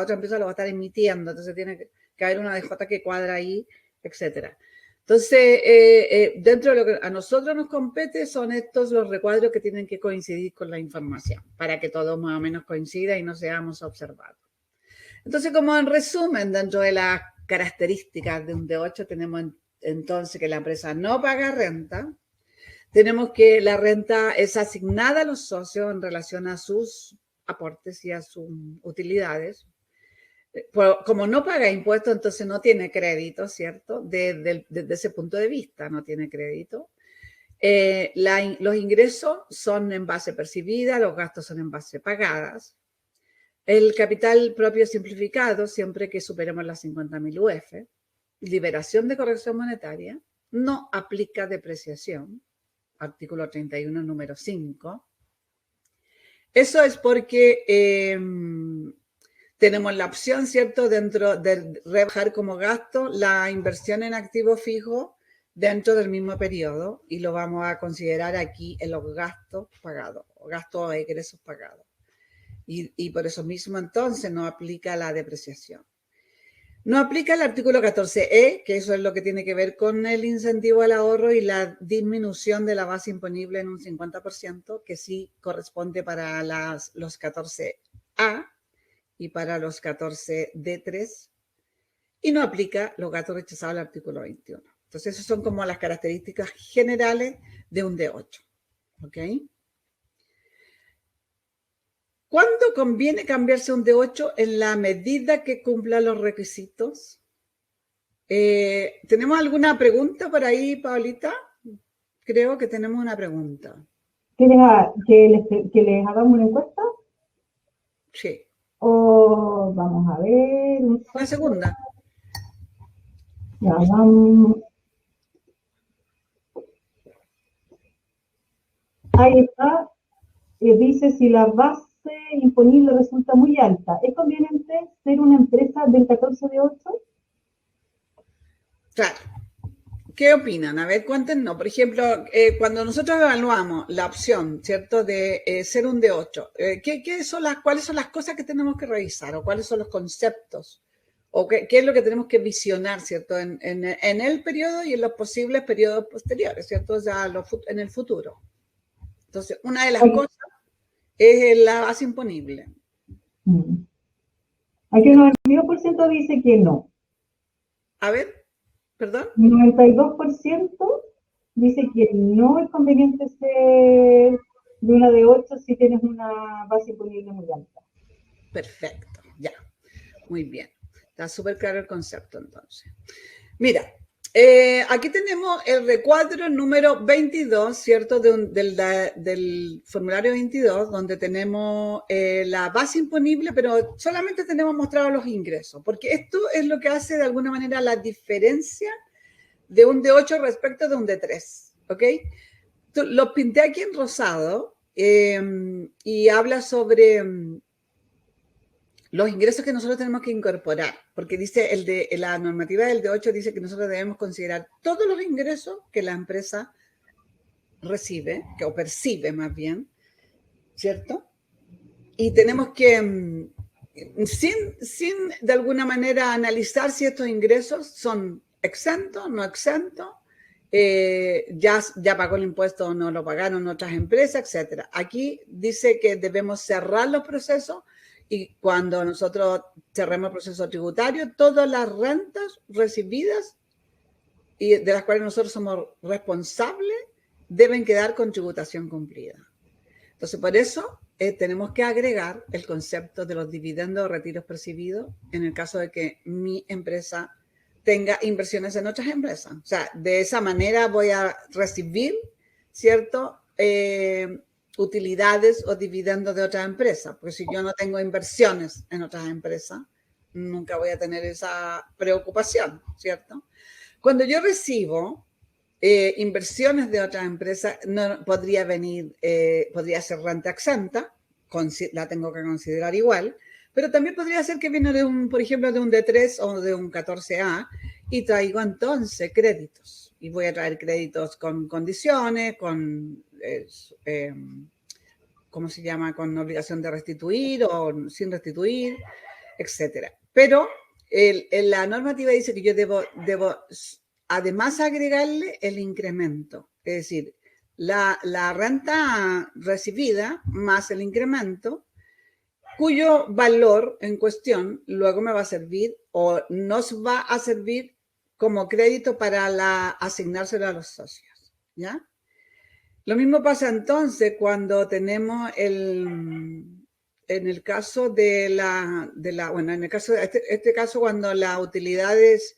A: otra empresa lo va a estar emitiendo, entonces tiene que haber una DJ que cuadra ahí, etcétera. Entonces, dentro de lo que a nosotros nos compete son estos los recuadros que tienen que coincidir con la información, para que todo más o menos coincida y no seamos observados. Entonces, como en resumen, dentro de las características de un D8 tenemos entonces que la empresa no paga renta, tenemos que la renta es asignada a los socios en relación a sus aportes y a sus utilidades. Como no paga impuestos, entonces no tiene crédito, ¿cierto? Desde ese punto de vista no tiene crédito. Los ingresos son en base percibida, los gastos son en base pagadas. El capital propio simplificado, siempre que superemos las 50.000 UF. Liberación de corrección monetaria. No aplica depreciación. Artículo 31, número 5. Eso es porque tenemos la opción, ¿cierto?, dentro de rebajar como gasto la inversión en activo fijo dentro del mismo periodo y lo vamos a considerar aquí en los gastos pagados, o gastos de egresos pagados. Y por eso mismo entonces no aplica la depreciación. No aplica el artículo 14E, que eso es lo que tiene que ver con el incentivo al ahorro y la disminución de la base imponible en un 50%, que sí corresponde para los 14A y para los 14D3, y no aplica los gastos rechazados al artículo 21. Entonces, esas son como las características generales de un D8. ¿Ok? ¿Cuándo conviene cambiarse un D8? En la medida que cumpla los requisitos. ¿Tenemos alguna pregunta por ahí, Paulita? Creo que tenemos una pregunta.
B: ¿Que les hagamos una encuesta?
A: Sí.
B: O vamos a ver.
A: Una segunda.
B: Ya, vamos. Ahí está. Dice si la base imponible resulta muy alta. ¿Es conveniente ser una empresa del 14 de 8?
A: Claro. ¿Qué opinan? A ver, cuéntenos. Por ejemplo, cuando nosotros evaluamos la opción, ¿cierto?, de ser un D8, ¿cuáles son las cosas que tenemos que revisar? ¿O cuáles son los conceptos? ¿O qué es lo que tenemos que visionar, ¿cierto?, en el periodo y en los posibles periodos posteriores, ¿cierto?, ya en el futuro. Entonces, una de las cosas es la base imponible.
B: Aquí un 92% dice que no.
A: A ver, perdón.
B: 92% dice que no es conveniente ser de una de 8 si tienes una base imponible muy alta.
A: Perfecto, ya. Muy bien. Está súper claro el concepto, entonces. Mira, aquí tenemos el recuadro número 22, ¿cierto? Del formulario 22, donde tenemos la base imponible, pero solamente tenemos mostrados los ingresos, porque esto es lo que hace de alguna manera la diferencia de un D8 respecto de un D3, ¿ok? Los pinté aquí en rosado y habla sobre los ingresos que nosotros tenemos que incorporar, porque dice la normativa del D8 dice que nosotros debemos considerar todos los ingresos que la empresa recibe, o percibe más bien, ¿cierto? Y tenemos que, sin de alguna manera analizar si estos ingresos son exentos, no exentos, ya pagó el impuesto o no lo pagaron otras empresas, etc. Aquí dice que debemos cerrar los procesos y cuando nosotros cerremos el proceso tributario, todas las rentas recibidas y de las cuales nosotros somos responsables deben quedar con tributación cumplida. Entonces, por eso tenemos que agregar el concepto de los dividendos o retiros percibidos en el caso de que mi empresa tenga inversiones en otras empresas. O sea, de esa manera voy a recibir, ¿cierto?, utilidades o dividendos de otras empresas, porque si yo no tengo inversiones en otras empresas, nunca voy a tener esa preocupación, ¿cierto? Cuando yo recibo inversiones de otras empresas, no podría podría ser renta exenta, la tengo que considerar igual, pero también podría ser que viene por ejemplo, de un D3 o de un 14A y traigo entonces créditos. Y voy a traer créditos con condiciones, con, ¿cómo se llama?, con obligación de restituir o sin restituir, etcétera. Pero la normativa dice que yo debo además agregarle el incremento, es decir, la renta recibida más el incremento, cuyo valor en cuestión luego me va a servir o nos va a servir como crédito para assignárselo a los socios, ¿ya? Lo mismo pasa entonces cuando tenemos en el caso bueno, en el caso de este caso cuando las utilidades,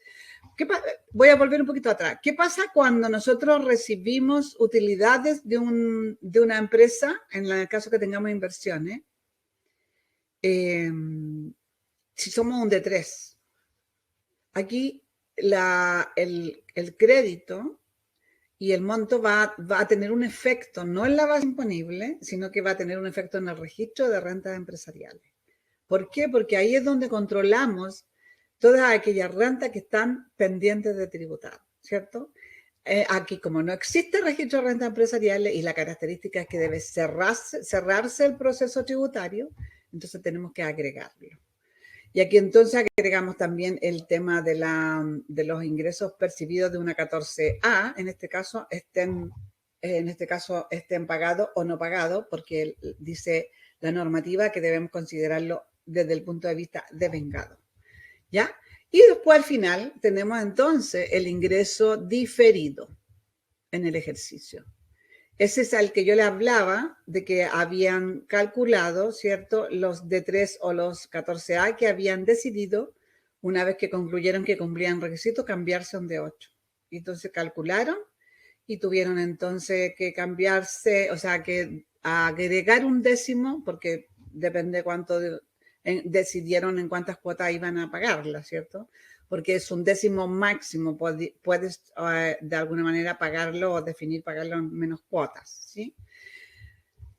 A: voy a volver un poquito atrás. ¿Qué pasa cuando nosotros recibimos utilidades de una empresa, en el caso que tengamos inversiones? Si somos un D3, aquí el crédito y el monto va a tener un efecto, no en la base imponible, sino que va a tener un efecto en el registro de rentas empresariales. ¿Por qué? Porque ahí es donde controlamos todas aquellas rentas que están pendientes de tributar, ¿cierto? Aquí, como no existe registro de rentas empresariales y la característica es que debe cerrarse el proceso tributario, entonces tenemos que agregarlo. Y aquí entonces agregamos también el tema de los ingresos percibidos de una 14A, en este caso estén pagados o no pagados, porque dice la normativa que debemos considerarlo desde el punto de vista devengado. ¿Ya? Y después al final tenemos entonces el ingreso diferido en el ejercicio. Ese es al que yo le hablaba de que habían calculado, ¿cierto? Los D3 o los 14A que habían decidido, una vez que concluyeron que cumplían requisitos, cambiarse a un D8. Y entonces calcularon y tuvieron entonces que cambiarse, o sea, que agregar un décimo, porque depende cuánto decidieron en cuántas cuotas iban a pagarla, ¿cierto? Porque es un décimo máximo, puedes de alguna manera pagarlo o definir pagarlo en menos cuotas, ¿sí?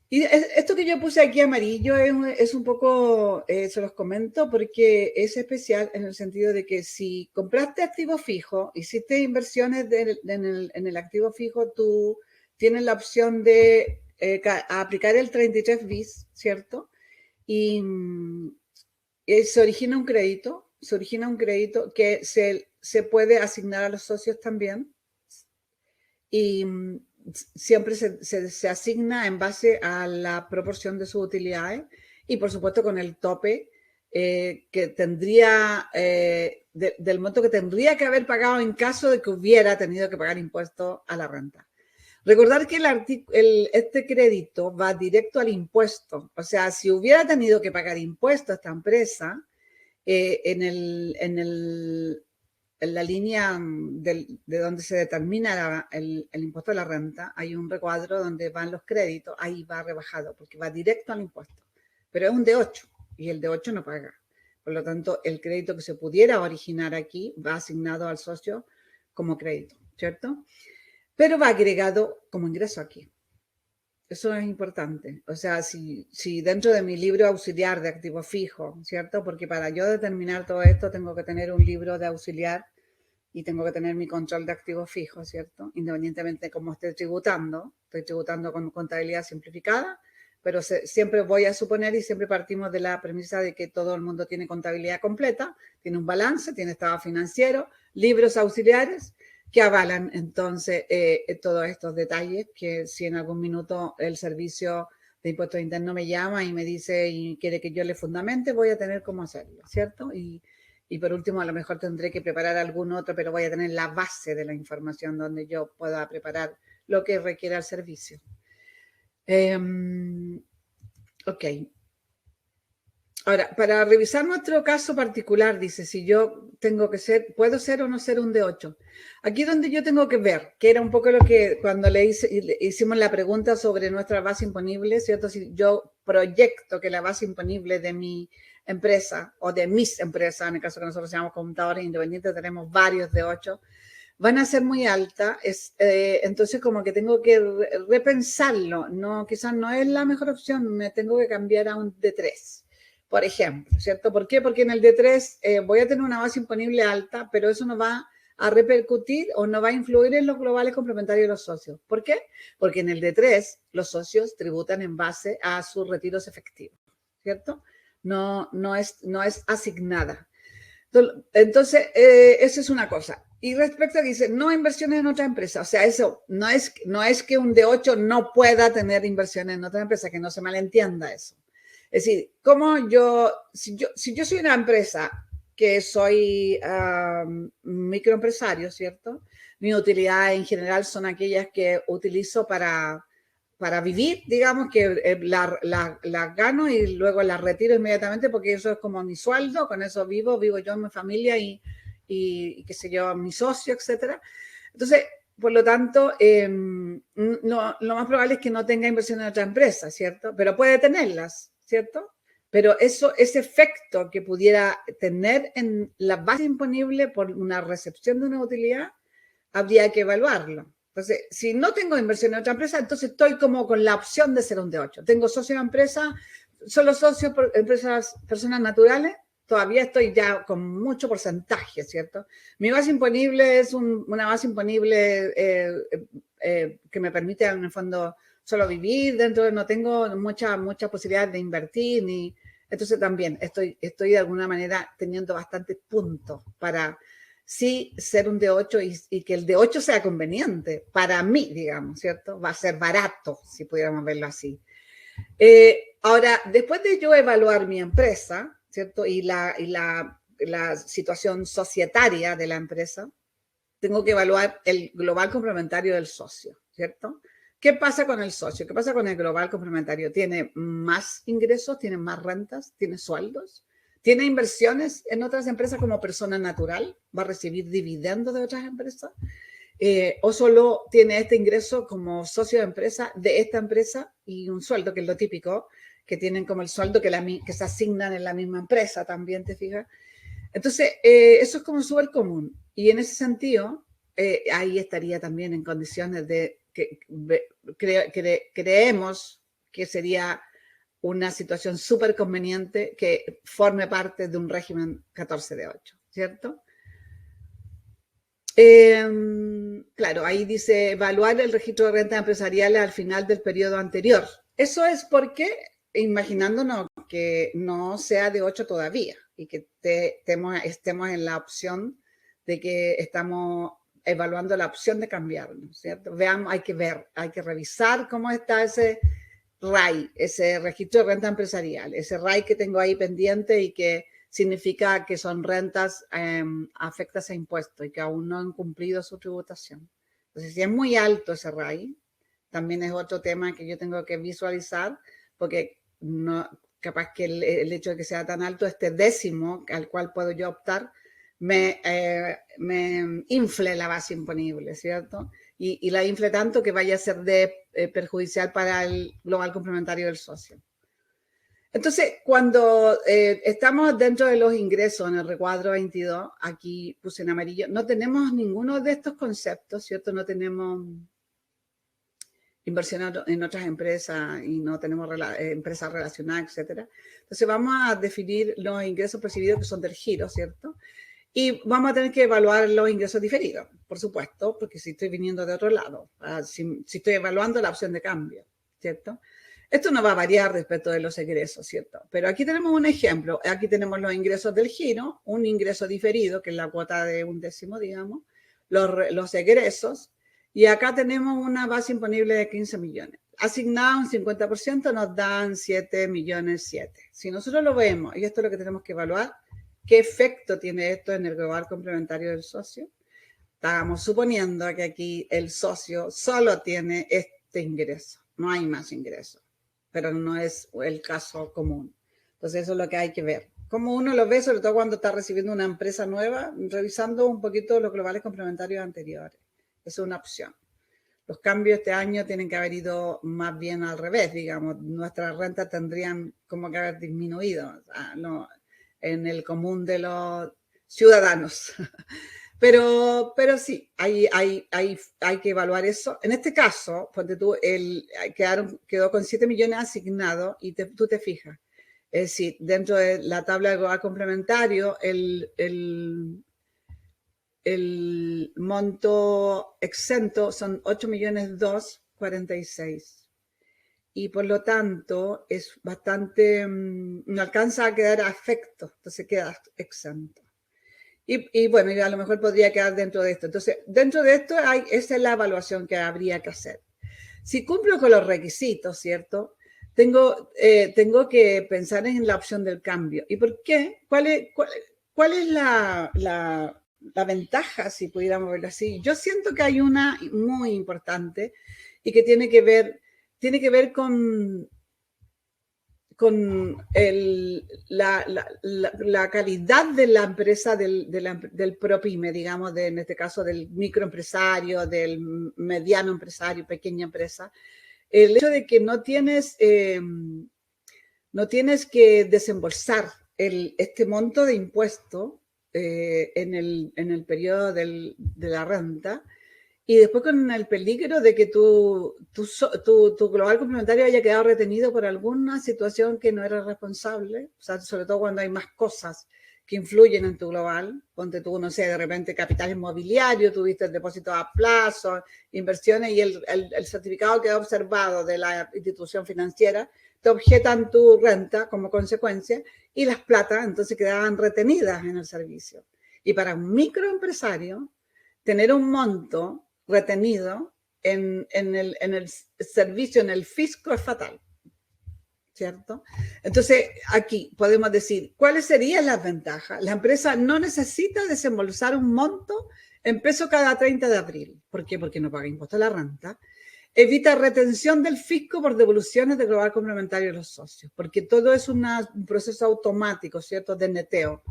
A: Y esto que yo puse aquí amarillo es un poco, se los comento, porque es especial en el sentido de que si compraste activo fijo, hiciste inversiones en el activo fijo, tú tienes la opción de aplicar el 33 bis, ¿cierto? Y se origina un crédito que se puede asignar a los socios también y siempre se asigna en base a la proporción de sus utilidades y por supuesto con el tope que tendría, del monto que tendría que haber pagado en caso de que hubiera tenido que pagar impuestos a la renta. Recordar que este crédito va directo al impuesto. O sea, si hubiera tenido que pagar impuestos a esta empresa, en la línea de donde se determina el impuesto a la renta, hay un recuadro donde van los créditos, ahí va rebajado, porque va directo al impuesto. Pero es un D8 y el D8 no paga. Por lo tanto, el crédito que se pudiera originar aquí va asignado al socio como crédito, ¿cierto? Pero va agregado como ingreso aquí. Eso es importante. O sea, si dentro de mi libro auxiliar de activo fijo, ¿cierto? Porque para yo determinar todo esto tengo que tener un libro de auxiliar y tengo que tener mi control de activo fijo, ¿cierto? Independientemente de cómo estoy tributando con contabilidad simplificada, pero siempre voy a suponer y siempre partimos de la premisa de que todo el mundo tiene contabilidad completa, tiene un balance, tiene estado financiero, libros auxiliares, que avalan entonces todos estos detalles, que si en algún minuto el servicio de impuestos internos me llama y me dice y quiere que yo le fundamente, voy a tener cómo hacerlo, ¿cierto? Y por último, a lo mejor tendré que preparar algún otro, pero voy a tener la base de la información donde yo pueda preparar lo que requiera el servicio. Ok. Ahora, para revisar nuestro caso particular, dice, si yo puedo ser o no ser un D8. Aquí donde yo tengo que ver, que era un poco lo que cuando le hicimos la pregunta sobre nuestra base imponible, ¿cierto? Si yo proyecto que la base imponible de mi empresa o de mis empresas, en el caso que nosotros llamamos contadores independientes, tenemos varios D8, van a ser muy altas, entonces como que tengo que repensarlo, no, quizás no es la mejor opción, me tengo que cambiar a un D3. Por ejemplo, ¿cierto? ¿Por qué? Porque en el D3 voy a tener una base imponible alta, pero eso no va a repercutir o no va a influir en los globales complementarios de los socios. ¿Por qué? Porque en el D3 los socios tributan en base a sus retiros efectivos, ¿cierto? No es asignada. Entonces, eso es una cosa. Y respecto a que dice, no inversiones en otra empresa. O sea, eso no es que un D8 no pueda tener inversiones en otra empresa, que no se malentienda eso. Es decir, si yo soy una empresa que soy microempresario, ¿cierto? Mis utilidades en general son aquellas que utilizo para vivir, digamos, que las gano y luego las retiro inmediatamente porque eso es como mi sueldo, con eso vivo yo, mi familia y qué sé yo, mi socio, etcétera. Entonces, por lo tanto, lo más probable es que no tenga inversión en otra empresa, ¿cierto? Pero puede tenerlas, ¿cierto? Pero ese efecto que pudiera tener en la base imponible por una recepción de una utilidad, habría que evaluarlo. Entonces, si no tengo inversión en otra empresa, entonces estoy como con la opción de ser un D8. Tengo socio en empresa, solo socios por personas naturales, todavía estoy ya con mucho porcentaje, ¿cierto? Mi base imponible es una base imponible que me permite, en el fondo, solo vivir dentro de, no tengo mucha posibilidad de invertir, Entonces también estoy de alguna manera teniendo bastantes puntos para sí ser un D8 y que el D8 sea conveniente para mí, digamos, ¿cierto? Va a ser barato, si pudiéramos verlo así. Ahora, después de yo evaluar mi empresa, ¿cierto? Y la situación societaria de la empresa, tengo que evaluar el global complementario del socio, ¿cierto? ¿Qué pasa con el socio? ¿Qué pasa con el global complementario? ¿Tiene más ingresos? ¿Tiene más rentas? ¿Tiene sueldos? ¿Tiene inversiones en otras empresas como persona natural? ¿Va a recibir dividendos de otras empresas? ¿O solo tiene este ingreso como socio de empresa de esta empresa y un sueldo, que es lo típico, que tienen como el sueldo que se asignan en la misma empresa también, ¿te fijas? Entonces, eso es como súper común. Y en ese sentido, ahí estaría también en condiciones de que creemos que sería una situación súper conveniente que forme parte de un régimen 14 de 8, ¿cierto? Claro, ahí dice evaluar el registro de rentas empresariales al final del periodo anterior. Eso es porque, imaginándonos que no sea de 8 todavía y que estemos en la opción de que estamos evaluando la opción de cambiarnos, ¿cierto? Veamos, hay que revisar cómo está ese RAI, ese registro de renta empresarial, ese RAI que tengo ahí pendiente y que significa que son rentas afectas a impuestos y que aún no han cumplido su tributación. Entonces, si es muy alto ese RAI, también es otro tema que yo tengo que visualizar, porque no, capaz que el hecho de que sea tan alto, este décimo al cual puedo yo optar, me infle la base imponible, ¿cierto? Y la infle tanto que vaya a ser perjudicial para el global complementario del socio. Entonces, cuando estamos dentro de los ingresos en el recuadro 22, aquí puse en amarillo, no tenemos ninguno de estos conceptos, ¿cierto? No tenemos inversión en otras empresas y no tenemos empresas relacionadas, etcétera. Entonces, vamos a definir los ingresos percibidos que son del giro, ¿cierto? Y vamos a tener que evaluar los ingresos diferidos, por supuesto, porque si estoy viniendo de otro lado, si estoy evaluando la opción de cambio, ¿cierto? Esto no va a variar respecto de los egresos, ¿cierto? Pero aquí tenemos un ejemplo. Aquí tenemos los ingresos del giro, un ingreso diferido, que es la cuota de 1/10, digamos, los egresos, y acá tenemos una base imponible de 15 millones. Asignado un 50% nos dan 7 millones 7. Si nosotros lo vemos, y esto es lo que tenemos que evaluar, ¿qué efecto tiene esto en el global complementario del socio? Estábamos suponiendo que aquí el socio solo tiene este ingreso, no hay más ingresos, pero no es el caso común. Entonces eso es lo que hay que ver. Como uno lo ve, sobre todo cuando está recibiendo una empresa nueva, revisando un poquito los globales complementarios anteriores. Eso es una opción. Los cambios este año tienen que haber ido más bien al revés, digamos. Nuestras rentas tendrían como que haber disminuido, o sea, no, en el común de los ciudadanos. Pero sí, hay que evaluar eso. En este caso, ponte tú, quedó con 7 millones asignados y tú te fijas. Es decir, dentro de la tabla de global complementario, el monto exento son 8.246.000. Y por lo tanto, es bastante, no alcanza a quedar a efecto, entonces queda exento. Y bueno, a lo mejor podría quedar dentro de esto. Entonces, dentro de esto, esa es la evaluación que habría que hacer. Si cumplo con los requisitos, ¿cierto? Tengo que pensar en la opción del cambio. ¿Y por qué? ¿Cuál es la ventaja, si pudiéramos verlo así? Yo siento que hay una muy importante y que tiene que ver con la calidad de la empresa, del ProPyme, digamos, en este caso del microempresario, del mediano empresario, pequeña empresa. El hecho de que no tienes que desembolsar este monto de impuesto en el periodo de la renta, y después con el peligro de que tu global complementario haya quedado retenido por alguna situación que no era responsable, o sea, sobre todo cuando hay más cosas que influyen en tu global, ponte tú, no sé, de repente capital inmobiliario, tuviste el depósito a plazo, inversiones y el certificado quedó observado de la institución financiera, te objetan tu renta como consecuencia y las platas entonces quedaban retenidas en el servicio. Y para un microempresario, tener un monto retenido en el servicio, en el fisco, es fatal, ¿cierto? Entonces, aquí podemos decir, ¿cuáles serían las ventajas? La empresa no necesita desembolsar un monto en pesos cada 30 de abril. ¿Por qué? Porque no paga impuesto a la renta. Evita retención del fisco por devoluciones de global complementario de los socios, porque todo es un proceso automático, ¿cierto? De neteo.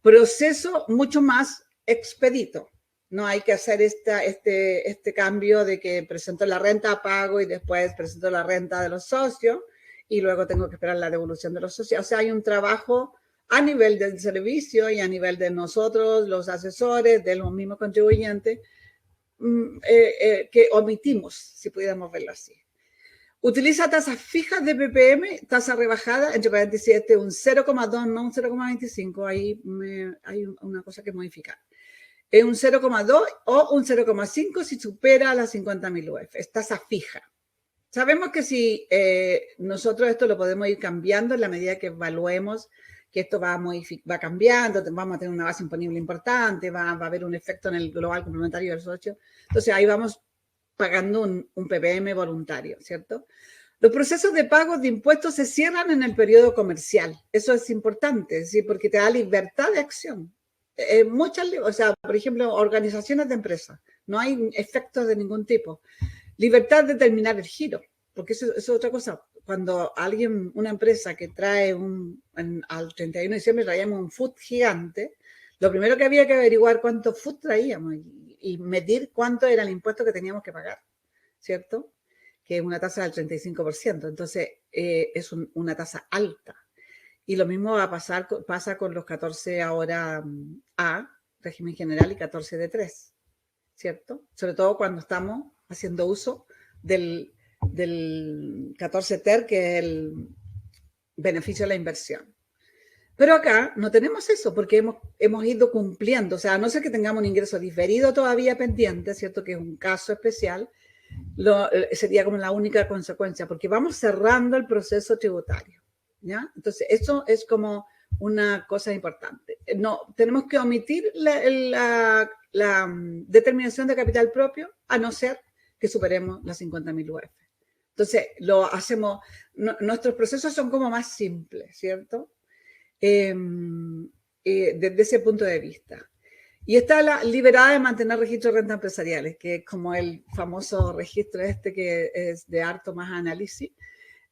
A: Proceso mucho más expedito. No hay que hacer este cambio de que presento la renta a pago y después presento la renta de los socios y luego tengo que esperar la devolución de los socios. O sea, hay un trabajo a nivel del servicio y a nivel de nosotros, los asesores, de los mismos contribuyentes, que omitimos, si pudiéramos verlo así. Utiliza tasas fijas de PPM, tasa rebajada, entre paréntesis, un 0,2, no un 0,25, ahí hay una cosa que modificar. Es un 0,2 o un 0,5 si supera las 50.000 UF, es tasa fija. Sabemos que si nosotros esto lo podemos ir cambiando en la medida que evaluemos que esto va cambiando, vamos a tener una base imponible importante, va a haber un efecto en el global complementario del socio. Entonces ahí vamos pagando un PPM voluntario, ¿cierto? Los procesos de pago de impuestos se cierran en el periodo comercial. Eso es importante, ¿sí? Porque te da libertad de acción. O sea, por ejemplo, organizaciones de empresas, no hay efectos de ningún tipo. Libertad de terminar el giro, porque eso es otra cosa. Cuando una empresa que trae al 31 de diciembre traíamos un food gigante, lo primero que había que averiguar cuánto food traíamos y medir cuánto era el impuesto que teníamos que pagar, ¿cierto? Que es una tasa del 35%. Entonces, es una tasa alta. Y lo mismo pasa con los 14 ahora A, régimen general, y 14 de 3, ¿cierto? Sobre todo cuando estamos haciendo uso del 14 TER, que es el beneficio de la inversión. Pero acá no tenemos eso porque hemos ido cumpliendo, o sea, a no ser que tengamos un ingreso diferido todavía pendiente, ¿cierto? Que es un caso especial, sería como la única consecuencia, porque vamos cerrando el proceso tributario, ¿ya? Entonces, eso es como una cosa importante. No, tenemos que omitir la determinación de capital propio, a no ser que superemos las 50.000 UF. Entonces, nuestros procesos son como más simples, ¿cierto? Desde ese punto de vista. Y está la liberada de mantener registros de rentas empresariales, que es como el famoso registro que es de harto más análisis.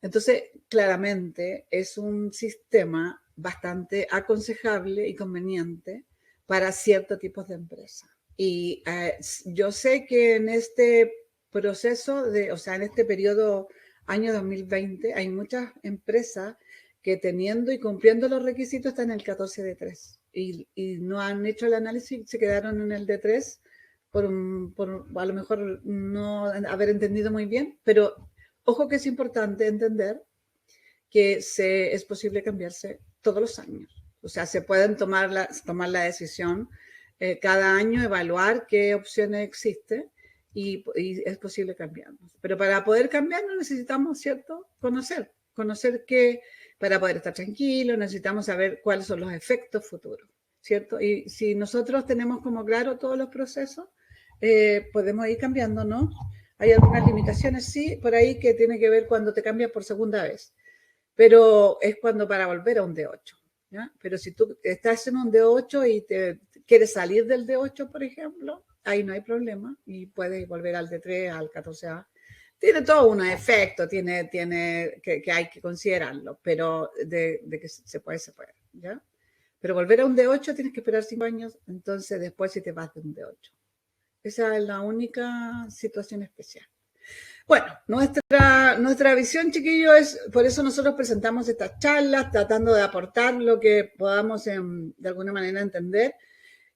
A: Entonces, claramente es un sistema bastante aconsejable y conveniente para ciertos tipos de empresas. Y yo sé que en este proceso, o sea, en este periodo año 2020, hay muchas empresas que teniendo y cumpliendo los requisitos están en el 14 de 3 y no han hecho el análisis, se quedaron en el de 3 por a lo mejor no haber entendido muy bien, pero ojo que es importante entender que es posible cambiarse todos los años. O sea, se pueden tomar la decisión cada año, evaluar qué opciones existen y es posible cambiarnos. Pero para poder cambiarnos necesitamos, ¿cierto? Conocer que para poder estar tranquilos necesitamos saber cuáles son los efectos futuros, ¿cierto? Y si nosotros tenemos como claro todos los procesos, podemos ir cambiando, ¿no? Hay algunas limitaciones, sí, por ahí que tiene que ver cuando te cambias por segunda vez, pero es cuando para volver a un D8, ¿ya? Pero si tú estás en un D8 y te quieres salir del D8, por ejemplo, ahí no hay problema y puedes volver al D3, al 14A. Tiene todo un efecto, tiene que hay que considerarlo, pero de que se puede, ¿ya? Pero volver a un D8 tienes que esperar 5 años, entonces después si te vas de un D8. Esa es la única situación especial. Bueno, nuestra visión, chiquillos, es, por eso nosotros presentamos estas charlas, tratando de aportar lo que podamos de alguna manera entender.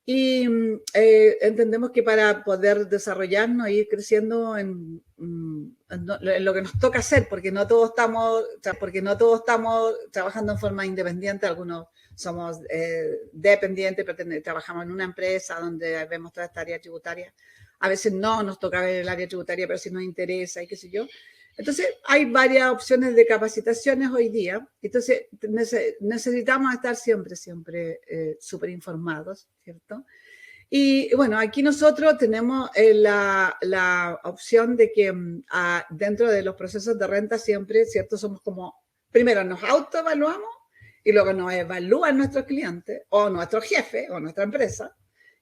A: Y entendemos que para poder desarrollarnos e ir creciendo en lo que nos toca hacer, porque no todos estamos trabajando en forma independiente, algunos somos dependientes, pero trabajamos en una empresa donde vemos toda esta área tributaria. A veces no nos toca ver el área tributaria, pero si nos interesa y qué sé yo. Entonces, hay varias opciones de capacitaciones hoy día. Entonces, necesitamos estar siempre súper informados, ¿cierto? Y bueno, aquí nosotros tenemos la opción de que dentro de los procesos de renta siempre, ¿cierto? Somos como, primero nos autoevaluamos y luego nos evalúan nuestros clientes o nuestro jefe o nuestra empresa.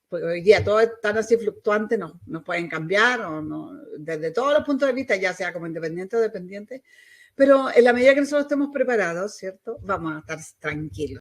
A: Porque hoy día todo es tan así fluctuante, nos pueden cambiar o no, desde todos los puntos de vista, ya sea como independiente o dependiente, pero en la medida que nosotros estemos preparados, ¿cierto? Vamos a estar tranquilos.